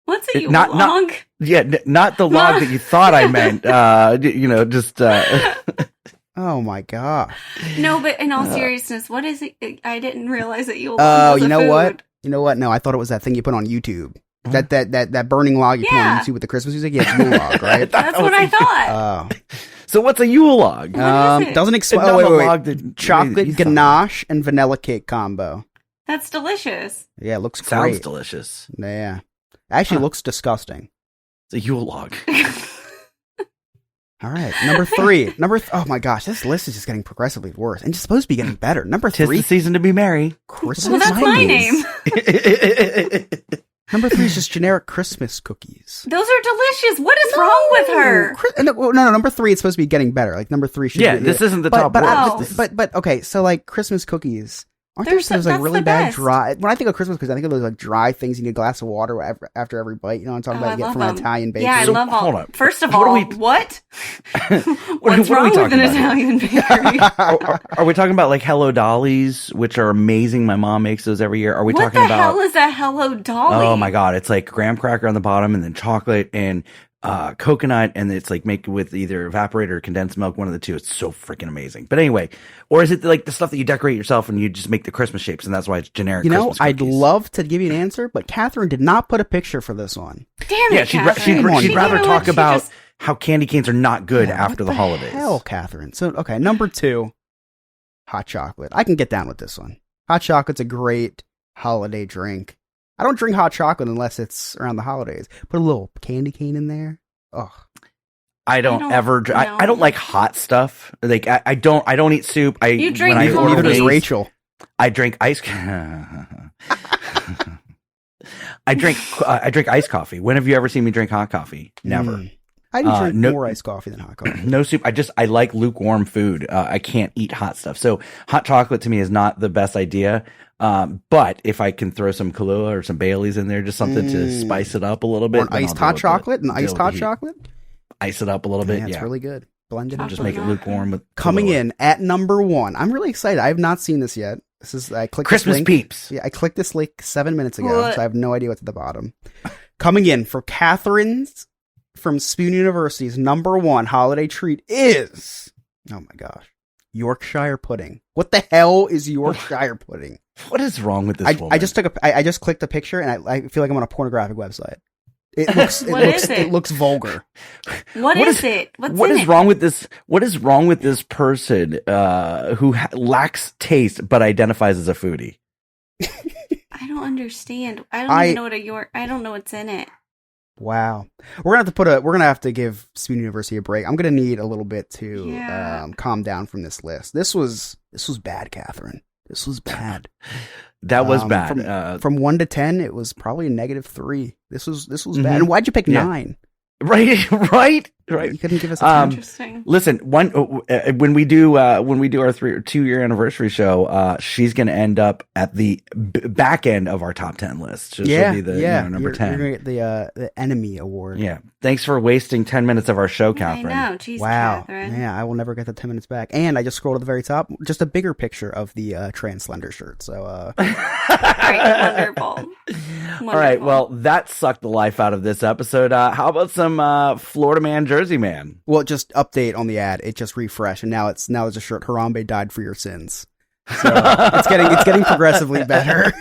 Speaker 2: What's a Yule
Speaker 1: Not-
Speaker 2: log?
Speaker 1: Not the log that you thought I meant. Just.
Speaker 3: Oh my god.
Speaker 2: No, but in all seriousness, what is it? I didn't realize that Yule log
Speaker 3: Oh,
Speaker 2: was
Speaker 3: you
Speaker 2: a
Speaker 3: know
Speaker 2: food.
Speaker 3: what? You know what? No, I thought it was that thing you put on YouTube. That burning log you put on YouTube with the Christmas music. Yeah, it's Yule log, right?
Speaker 2: That's what I thought.
Speaker 3: Oh.
Speaker 1: So what's a Yule log?
Speaker 2: What is it?
Speaker 3: Doesn't explain.
Speaker 1: It's
Speaker 3: Oh,
Speaker 1: not
Speaker 3: wait,
Speaker 1: the
Speaker 3: wait.
Speaker 1: log that-
Speaker 3: Chocolate
Speaker 1: you thought.
Speaker 3: ganache and vanilla cake combo.
Speaker 2: That's delicious.
Speaker 3: Yeah, it looks
Speaker 1: Sounds
Speaker 3: great.
Speaker 1: delicious.
Speaker 3: Yeah. Actually, looks disgusting.
Speaker 1: It's a Yule log.
Speaker 3: All right, number 3. Oh my gosh, this list is just getting progressively worse, and it's supposed to be getting better. Number 3,
Speaker 1: 'Tis the season to be merry.
Speaker 3: Christmas
Speaker 2: Well, that's my
Speaker 3: cookies.
Speaker 2: name.
Speaker 3: Number 3 is just generic Christmas cookies.
Speaker 2: Those are delicious. What is wrong with her?
Speaker 3: No, number 3 it's supposed to be getting better. Like number 3 should
Speaker 1: Yeah,
Speaker 3: be,
Speaker 1: this isn't the top
Speaker 3: but,
Speaker 1: one.
Speaker 3: but okay, so like Christmas cookies. Aren't
Speaker 2: They're
Speaker 3: there
Speaker 2: so-
Speaker 3: those like
Speaker 2: that's
Speaker 3: really
Speaker 2: the
Speaker 3: bad
Speaker 2: best.
Speaker 3: dry? When I think of Christmas cookies, I think of those like dry things you need a glass of water after every bite. You know what I'm talking
Speaker 2: Oh,
Speaker 3: about?
Speaker 2: I
Speaker 3: You get
Speaker 2: love
Speaker 3: from an
Speaker 2: them.
Speaker 3: Italian bakery.
Speaker 2: Yeah, I love all.
Speaker 1: hold on.
Speaker 2: First of
Speaker 1: What are
Speaker 2: all,
Speaker 1: we-
Speaker 2: what? What's
Speaker 1: what are we
Speaker 2: wrong with
Speaker 1: talking
Speaker 2: an
Speaker 1: about?
Speaker 2: Italian bakery?
Speaker 1: Are we talking about like Hello Dollies, which are amazing? My mom makes those every year. Are we
Speaker 2: What
Speaker 1: talking
Speaker 2: the
Speaker 1: about?
Speaker 2: hell is a Hello Dolly?
Speaker 1: Oh my god, it's like graham cracker on the bottom and then chocolate and coconut, and it's like make it with either evaporated or condensed milk, one of the two. It's so freaking amazing. But anyway, or is it like the stuff that you decorate yourself and you just make the Christmas shapes, and that's why it's generic? Christmas
Speaker 3: I'd
Speaker 1: cookies?
Speaker 3: love to give you an answer, but Catherine did not put a picture for this one.
Speaker 2: Damn it,
Speaker 1: she'd rather talk about how candy canes are not good after the holidays.
Speaker 3: Hell, Catherine. So, okay, number 2, hot chocolate. I can get down with this one. Hot chocolate's a great holiday drink. I don't drink hot chocolate unless it's around the holidays. Put a little candy cane in there. Oh,
Speaker 1: I don't like hot stuff. Like I don't eat soup.
Speaker 3: Neither does Rachel.
Speaker 1: I drink ice. I drink iced coffee. When have you ever seen me drink hot coffee? Never.
Speaker 3: I do drink more iced coffee than hot coffee.
Speaker 1: No soup. I like lukewarm food. I can't eat hot stuff. So hot chocolate to me is not the best idea. But if I can throw some Kahlua or some Baileys in there, just something to spice it up a little bit.
Speaker 3: Or an iced hot chocolate? An iced hot chocolate?
Speaker 1: Ice it up a little bit.
Speaker 3: Yeah, it's really good. Blend it and
Speaker 1: just make it lukewarm with
Speaker 3: Coming in at number 1. I'm really excited. I have not seen this yet. I clicked
Speaker 1: Christmas
Speaker 3: this link.
Speaker 1: Peeps.
Speaker 3: Yeah, I clicked this link 7 minutes ago, so I have no idea what's at the bottom. Coming in for Catherine's from Spoon University's number 1 holiday treat is, oh my gosh, Yorkshire pudding. What the hell is Yorkshire pudding?
Speaker 1: What is wrong with this woman?
Speaker 3: I just clicked a picture and I feel like I'm on a pornographic website. It looks vulgar.
Speaker 2: What is it?
Speaker 1: What is wrong with this? What is wrong with this person who lacks taste but identifies as a foodie?
Speaker 2: I don't understand. I don't even know I don't know what's in it.
Speaker 3: Wow. We're gonna have to give Spoon University a break. I'm gonna need a little bit to calm down from this list. This was bad, Catherine. This was bad.
Speaker 1: That was bad.
Speaker 3: From 1 to 10, it was probably a -3. This was bad. And why'd you pick 9?
Speaker 1: Right.
Speaker 3: You couldn't give us a
Speaker 2: interesting.
Speaker 1: Listen, when we do our 2-year anniversary show, she's going to end up at the back end of our top 10 list. She'll be the number 10.
Speaker 3: You're going to get the Enemy Award.
Speaker 1: Yeah. Thanks for wasting 10 minutes of our show, Catherine.
Speaker 2: I know. Jeez,
Speaker 3: wow.
Speaker 2: Catherine.
Speaker 3: Yeah, I will never get the 10 minutes back. And I just scrolled to the very top, just a bigger picture of the Trans Slender shirt. So,
Speaker 2: wonderful.
Speaker 1: All right. Well, that sucked the life out of this episode. How about some Florida Man, Jersey Man?
Speaker 3: Well, just update on the ad. It just refreshed, and now it's a shirt. Harambe died for your sins. So it's getting progressively better.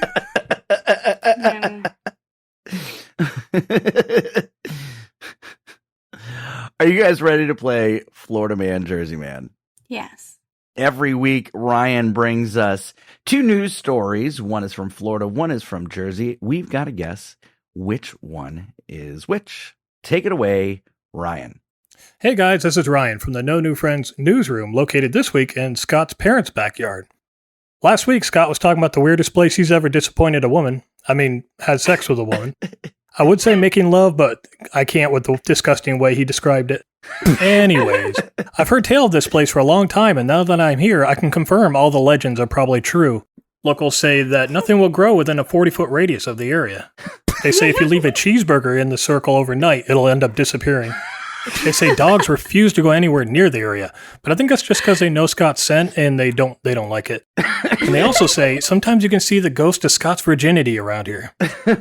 Speaker 1: Are you guys ready to play Florida Man, Jersey Man?
Speaker 2: Yes.
Speaker 1: Every week, Ryan brings us 2 news stories. One is from Florida, one is from Jersey. We've got to guess which one is which. Take it away, Ryan.
Speaker 12: Hey guys, this is Ryan from the No New Friends newsroom, located this week in Scott's parents' backyard. Last week, Scott was talking about the weirdest place he's ever disappointed a woman. I mean, had sex with a woman. I would say making love, but I can't with the disgusting way he described it. Anyways, I've heard tale of this place for a long time, and now that I'm here, I can confirm all the legends are probably true. Locals say that nothing will grow within a 40-foot radius of the area. They say if you leave a cheeseburger in the circle overnight, it'll end up disappearing. They say dogs refuse to go anywhere near the area, but I think that's just because they know Scott's scent and they don't like it. And they also say sometimes you can see the ghost of Scott's virginity around here.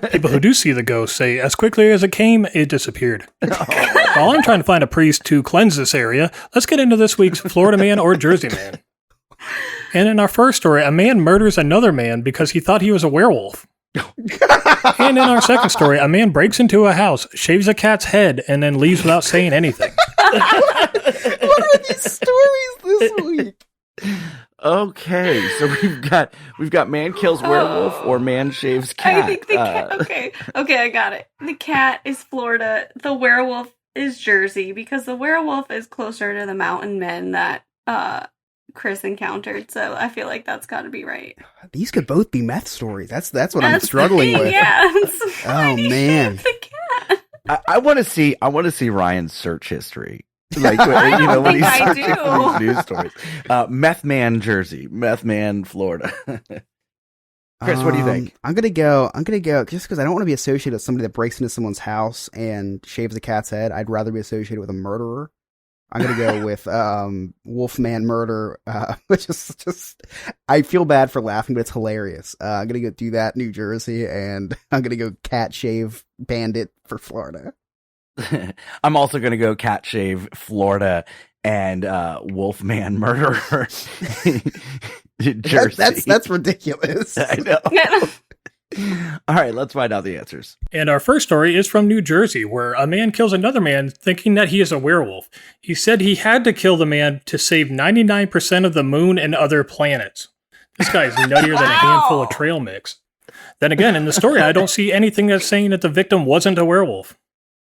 Speaker 12: People who do see the ghost say as quickly as it came, it disappeared. While I'm trying to find a priest to cleanse this area, let's get into this week's Florida Man or Jersey Man. And in our first story, a man murders another man because he thought he was a werewolf. And in our second story, a man breaks into a house, shaves a cat's head, and then leaves without saying anything.
Speaker 3: What are these stories this week?
Speaker 1: Okay, so we've got man kills werewolf or man shaves cat.
Speaker 2: I think the cat. Okay, I got it. The cat is Florida. The werewolf is Jersey because the werewolf is closer to the mountain men that Chris encountered, so I feel like that's got to be right.
Speaker 3: These could both be meth stories. That's what I'm struggling with.
Speaker 2: Yeah.
Speaker 3: Oh man.
Speaker 2: The cat.
Speaker 1: I want to see Ryan's search history. Like when he's searching for these news stories. Meth Man Jersey, Meth Man Florida. Chris, what do you think?
Speaker 3: I'm gonna go just because I don't want to be associated with somebody that breaks into someone's house and shaves a cat's head. I'd rather be associated with a murderer. I'm going to go with Wolfman Murder, which is just, I feel bad for laughing, but it's hilarious. I'm going to go do that, New Jersey, and I'm going to go Cat Shave Bandit for Florida.
Speaker 1: I'm also going to go cat shave Florida and Wolfman murderer Jersey.
Speaker 3: That's ridiculous.
Speaker 1: I know. All right, let's find out the answers.
Speaker 12: And our first story is from New Jersey, where a man kills another man thinking that he is a werewolf. He said he had to kill the man to save 99% of the moon and other planets. This guy is nuttier than a handful of trail mix. Then again, in the story, I don't see anything that's saying that the victim wasn't a werewolf.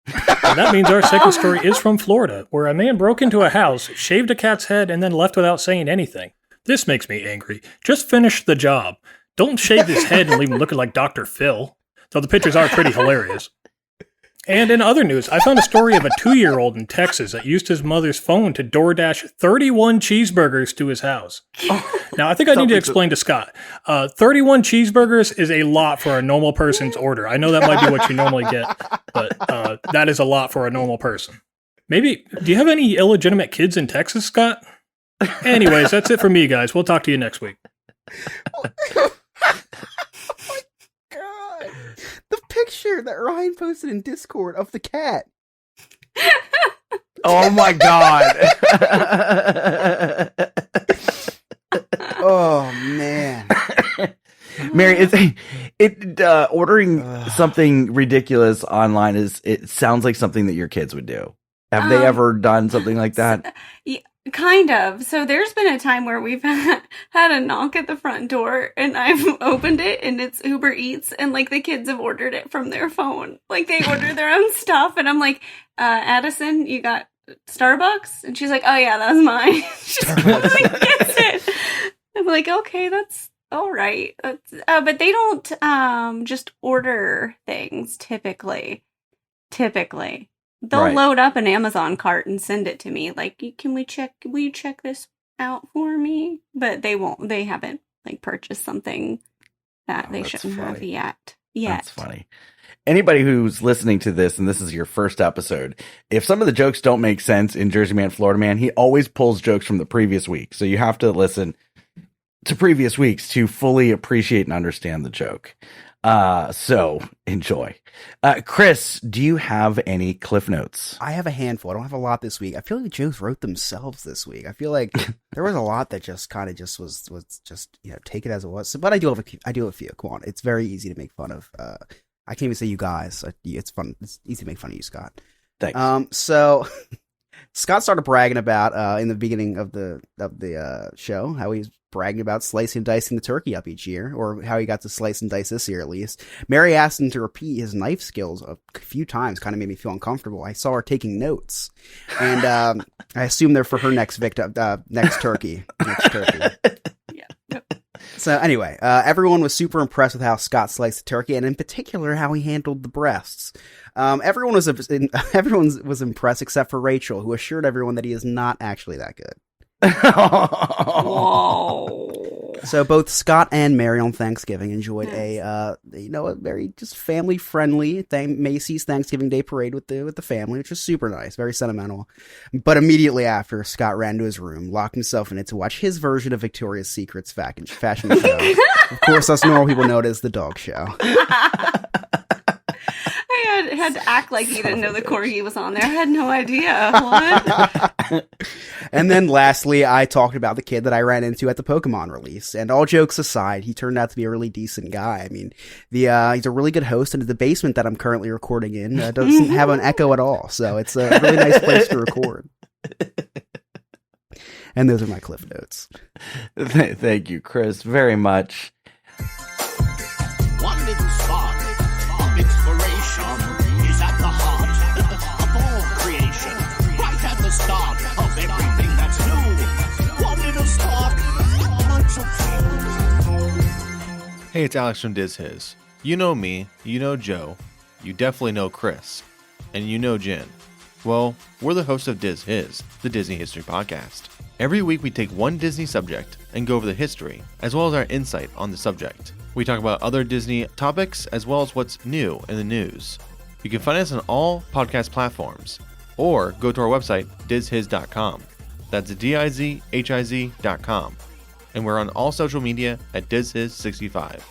Speaker 12: And that means our second story is from Florida, where a man broke into a house, shaved a cat's head, and then left without saying anything. This makes me angry. Just finish the job. Don't shave his head and leave him looking like Dr. Phil, though the pictures are pretty hilarious. And in other news, I found a story of a 2-year-old in Texas that used his mother's phone to DoorDash 31 cheeseburgers to his house. Now, I think I need to explain to Scott. 31 cheeseburgers is a lot for a normal person's order. I know that might be what you normally get, but that is a lot for a normal person. Maybe, do you have any illegitimate kids in Texas, Scott? Anyways, that's it for me, guys. We'll talk to you next week.
Speaker 3: God. The picture that Ryan posted in Discord of the cat.
Speaker 1: Oh my God.
Speaker 3: Oh man.
Speaker 1: Mary, ordering something ridiculous online it sounds like something that your kids would do. Have they ever done something like that?
Speaker 2: Yeah, kind of. So there's been a time where we've had a knock at the front door and I've opened it and it's Uber Eats and like the kids have ordered it from their phone. Like they order their own stuff and I'm like, Addison, you got Starbucks? And she's like, oh yeah, that was mine. She just like, gets it. I'm like, okay, that's all right. But they don't just order things typically. They'll load up an Amazon cart and send it to me. Like, will you check this out for me? But they won't. They haven't like purchased something that they shouldn't have yet.
Speaker 1: That's funny. Anybody who's listening to this, and this is your first episode, if some of the jokes don't make sense in Jersey Man, Florida Man, he always pulls jokes from the previous week. So you have to listen to previous weeks to fully appreciate and understand the joke. So enjoy. Chris, do you have any cliff notes?
Speaker 3: I have a handful. I don't have a lot this week. I feel like the jokes wrote themselves this week. I feel like there was a lot that just kind of was just, take it as it was. So, but I do have a few. Come on. It's very easy to make fun of. I can't even say you guys. It's fun. It's easy to make fun of you, Scott.
Speaker 1: Thanks.
Speaker 3: So Scott started bragging about, in the beginning of the show, how he's bragging about slicing and dicing the turkey up each year, or how he got to slice and dice this year at least. Mary asked him to repeat his knife skills a few times, kind of made me feel uncomfortable. I saw her taking notes, and I assume they're for her next victim, next turkey.
Speaker 2: Yeah.
Speaker 3: So anyway, everyone was super impressed with how Scott sliced the turkey, and in particular how he handled the breasts. Everyone was impressed except for Rachel, who assured everyone that he is not actually that good.
Speaker 2: Whoa.
Speaker 3: So both Scott and Mary on Thanksgiving enjoyed a very just family friendly Macy's Thanksgiving Day parade with the family, which was super nice, very sentimental. But immediately after, Scott ran to his room, locked himself in it to watch his version of Victoria's Secret's fashion show. Of course, us normal people know it as the dog show.
Speaker 2: I had to act like he didn't know the corgi was on there. I had no idea. What?
Speaker 3: And then lastly, I talked about the kid that I ran into at the Pokemon release. And all jokes aside, he turned out to be a really decent guy. I mean, he's a really good host, and the basement that I'm currently recording in doesn't have an echo at all. So it's a really nice place to record. And those are my cliff notes.
Speaker 1: Thank you, Chris, very much.
Speaker 13: One little spark of inspiration is at the heart of all creation, right at the start of everything that's new. One little spark,
Speaker 10: Hey, it's Alex from Diz His. You know me, you know Joe, you definitely know Chris, and you know Jen. Well, we're the hosts of Diz His, the Disney History Podcast. Every week we take one Disney subject and go over the history, as well as our insight on the subject. We talk about other Disney topics, as well as what's new in the news. You can find us on all podcast platforms, or go to our website, dizhiz.com. That's DIZHIZ.com. And we're on all social media at DizHiz65.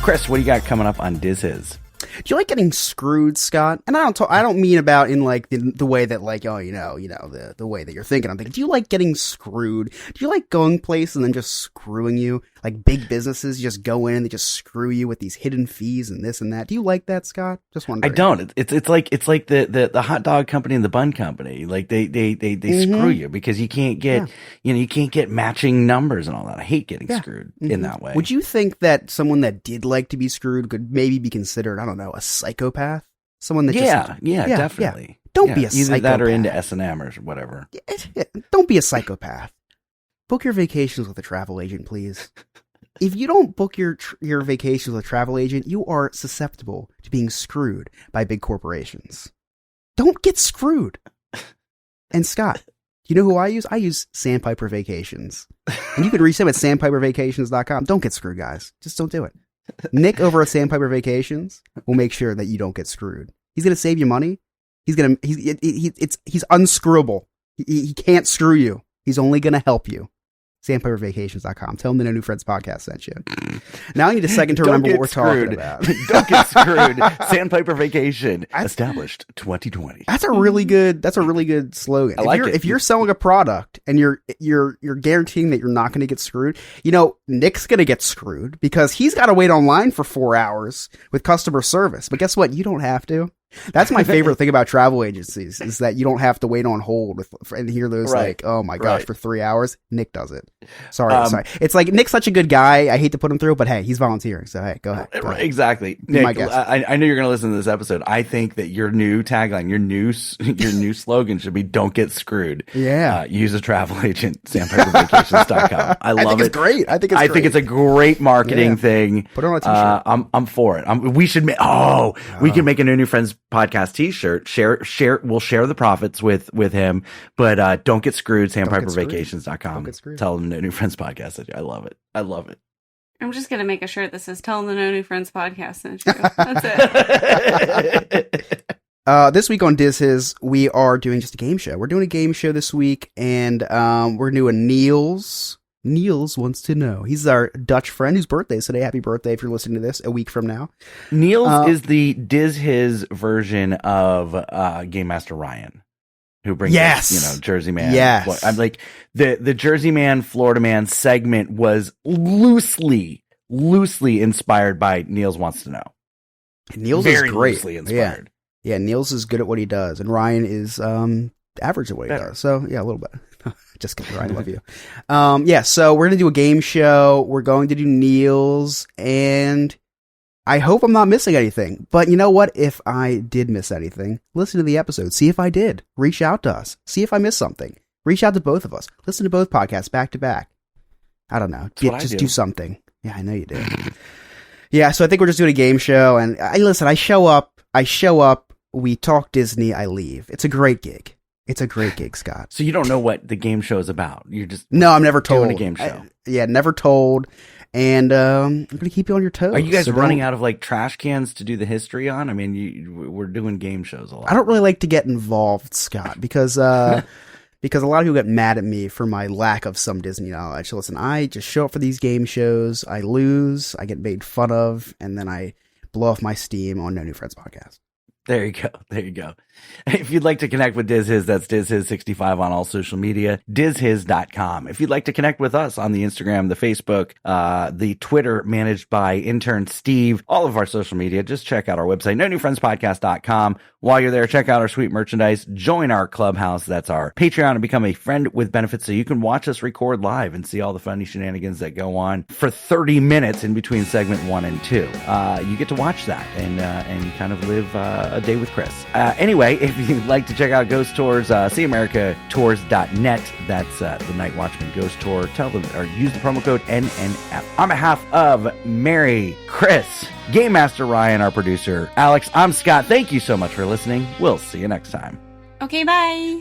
Speaker 1: Chris, what do you got coming up on Diz His?
Speaker 3: Do you like getting screwed, Scott? And I don't mean about in like the way that like, oh, the way that you're thinking. I'm thinking, do you like getting screwed? Do you like going places and then just screwing you? Like big businesses, you just go in and they just screw you with these hidden fees and this and that. Do you like that, Scott? Just wondering.
Speaker 1: I don't. It's like the hot dog company and the bun company. Like they screw you because you can't get you can't get matching numbers and all that. I hate getting screwed in that way.
Speaker 3: Would you think that someone that did like to be screwed could maybe be considered, I don't know, a psychopath? Someone that
Speaker 1: definitely.
Speaker 3: Yeah. Don't be a psychopath.
Speaker 1: Either that or into S&M or whatever.
Speaker 3: Don't be a psychopath. Book your vacations with a travel agent, please. If you don't book your vacations with a travel agent, you are susceptible to being screwed by big corporations. Don't get screwed. And Scott, you know who I use? I use Sandpiper Vacations. And you can reach them at sandpipervacations.com. Don't get screwed, guys. Just don't do it. Nick over at Sandpiper Vacations will make sure that you don't get screwed. He's going to save you money. He's unscrewable. He can't screw you. He's only going to help you. SandpiperVacations.com. Tell them the No New Friends podcast sent you. Now I need a second to remember what we're talking about.
Speaker 1: Don't get screwed. Sandpiper Vacation, established 2020.
Speaker 3: That's a really good slogan. If you're selling a product and you're guaranteeing that you're not going to get screwed, Nick's going to get screwed because he's got to wait online for 4 hours with customer service. But guess what? You don't have to. That's my favorite thing about travel agencies is that you don't have to wait on hold and hear those like, oh my gosh, for 3 hours. Nick does it. Sorry. It's like Nick's such a good guy. I hate to put him through, but hey, he's volunteering. So hey, go ahead.
Speaker 1: Exactly. Nick, I know you're going to listen to this episode. I think that your new tagline, your new slogan should be "Don't get screwed."
Speaker 3: Yeah.
Speaker 1: Use a travel agent. SandpiperVacations.com. I love it.
Speaker 3: It's great. I think
Speaker 1: it's a great marketing thing.
Speaker 3: Put it on a t-shirt.
Speaker 1: I'm for it. We should make. We can make a No New Friends podcast t-shirt. We'll share the profits with him, but don't get screwed. SandpiperVacations.com.
Speaker 3: Don't get screwed.
Speaker 1: Tell them No New Friends podcast. I love it.
Speaker 2: I'm just gonna make a shirt that says "Tell them the No New Friends podcast sent you." That's it.
Speaker 3: This week on Diz His, we are doing just a game show. We're doing a game show this week, and we're doing Niels. Niels wants to know. He's our Dutch friend whose birthday is today. Happy birthday if you're listening to this a week from now.
Speaker 1: Niels is the Diz His version of Game Master Ryan, who brings us, Jersey Man.
Speaker 3: Yes.
Speaker 1: I'm like the Jersey Man, Florida Man segment was loosely inspired by Niels Wants to Know.
Speaker 3: Niels
Speaker 1: Very
Speaker 3: is great.
Speaker 1: Loosely inspired.
Speaker 3: Yeah, Niels is good at what he does, and Ryan is average at what he does. So yeah, a little bit. Just kidding, Ryan. I love you. So we're gonna do a game show. We're going to do Niels, and I hope I'm not missing anything. But you know what? If I did miss anything, listen to the episode. See if I did. Reach out to us. See if I missed something. Reach out to both of us. Listen to both podcasts back to back. I don't know. Do something. Yeah, I know you do. Yeah, so I think we're just doing a game show, and I show up, we talk Disney, I leave. It's a great gig. It's a great gig, Scott.
Speaker 1: So you don't know what the game show is about. You're just
Speaker 3: I'm never told.
Speaker 1: Doing a game show.
Speaker 3: Never told. And I'm going to keep you on your toes.
Speaker 1: Are you guys running out of like trash cans to do the history on? I mean, we're doing game shows a lot.
Speaker 3: I don't really like to get involved, Scott, because a lot of people get mad at me for my lack of some Disney knowledge. So listen, I just show up for these game shows. I lose. I get made fun of, and then I blow off my steam on No New Friends podcast.
Speaker 1: There you go. If you'd like to connect with Diz His, that's Diz His 65 on all social media, dizhis.com. If you'd like to connect with us on the Instagram, the Facebook, the Twitter managed by intern Steve, all of our social media, just check out our website, nonewfriendspodcast.com. While you're there, check out our sweet merchandise, join our clubhouse. That's our Patreon, and become a friend with benefits so you can watch us record live and see all the funny shenanigans that go on for 30 minutes in between segment 1 and 2. You get to watch that and kind of live a day with Chris. Anyway, if you'd like to check out Ghost Tours, seeamericatours.net. That's the Night Watchman Ghost Tour. Tell them or use the promo code NNF. On behalf of Mary, Chris, Game Master Ryan, our producer, Alex, I'm Scott. Thank you so much for listening. We'll see you next time.
Speaker 2: Okay, bye.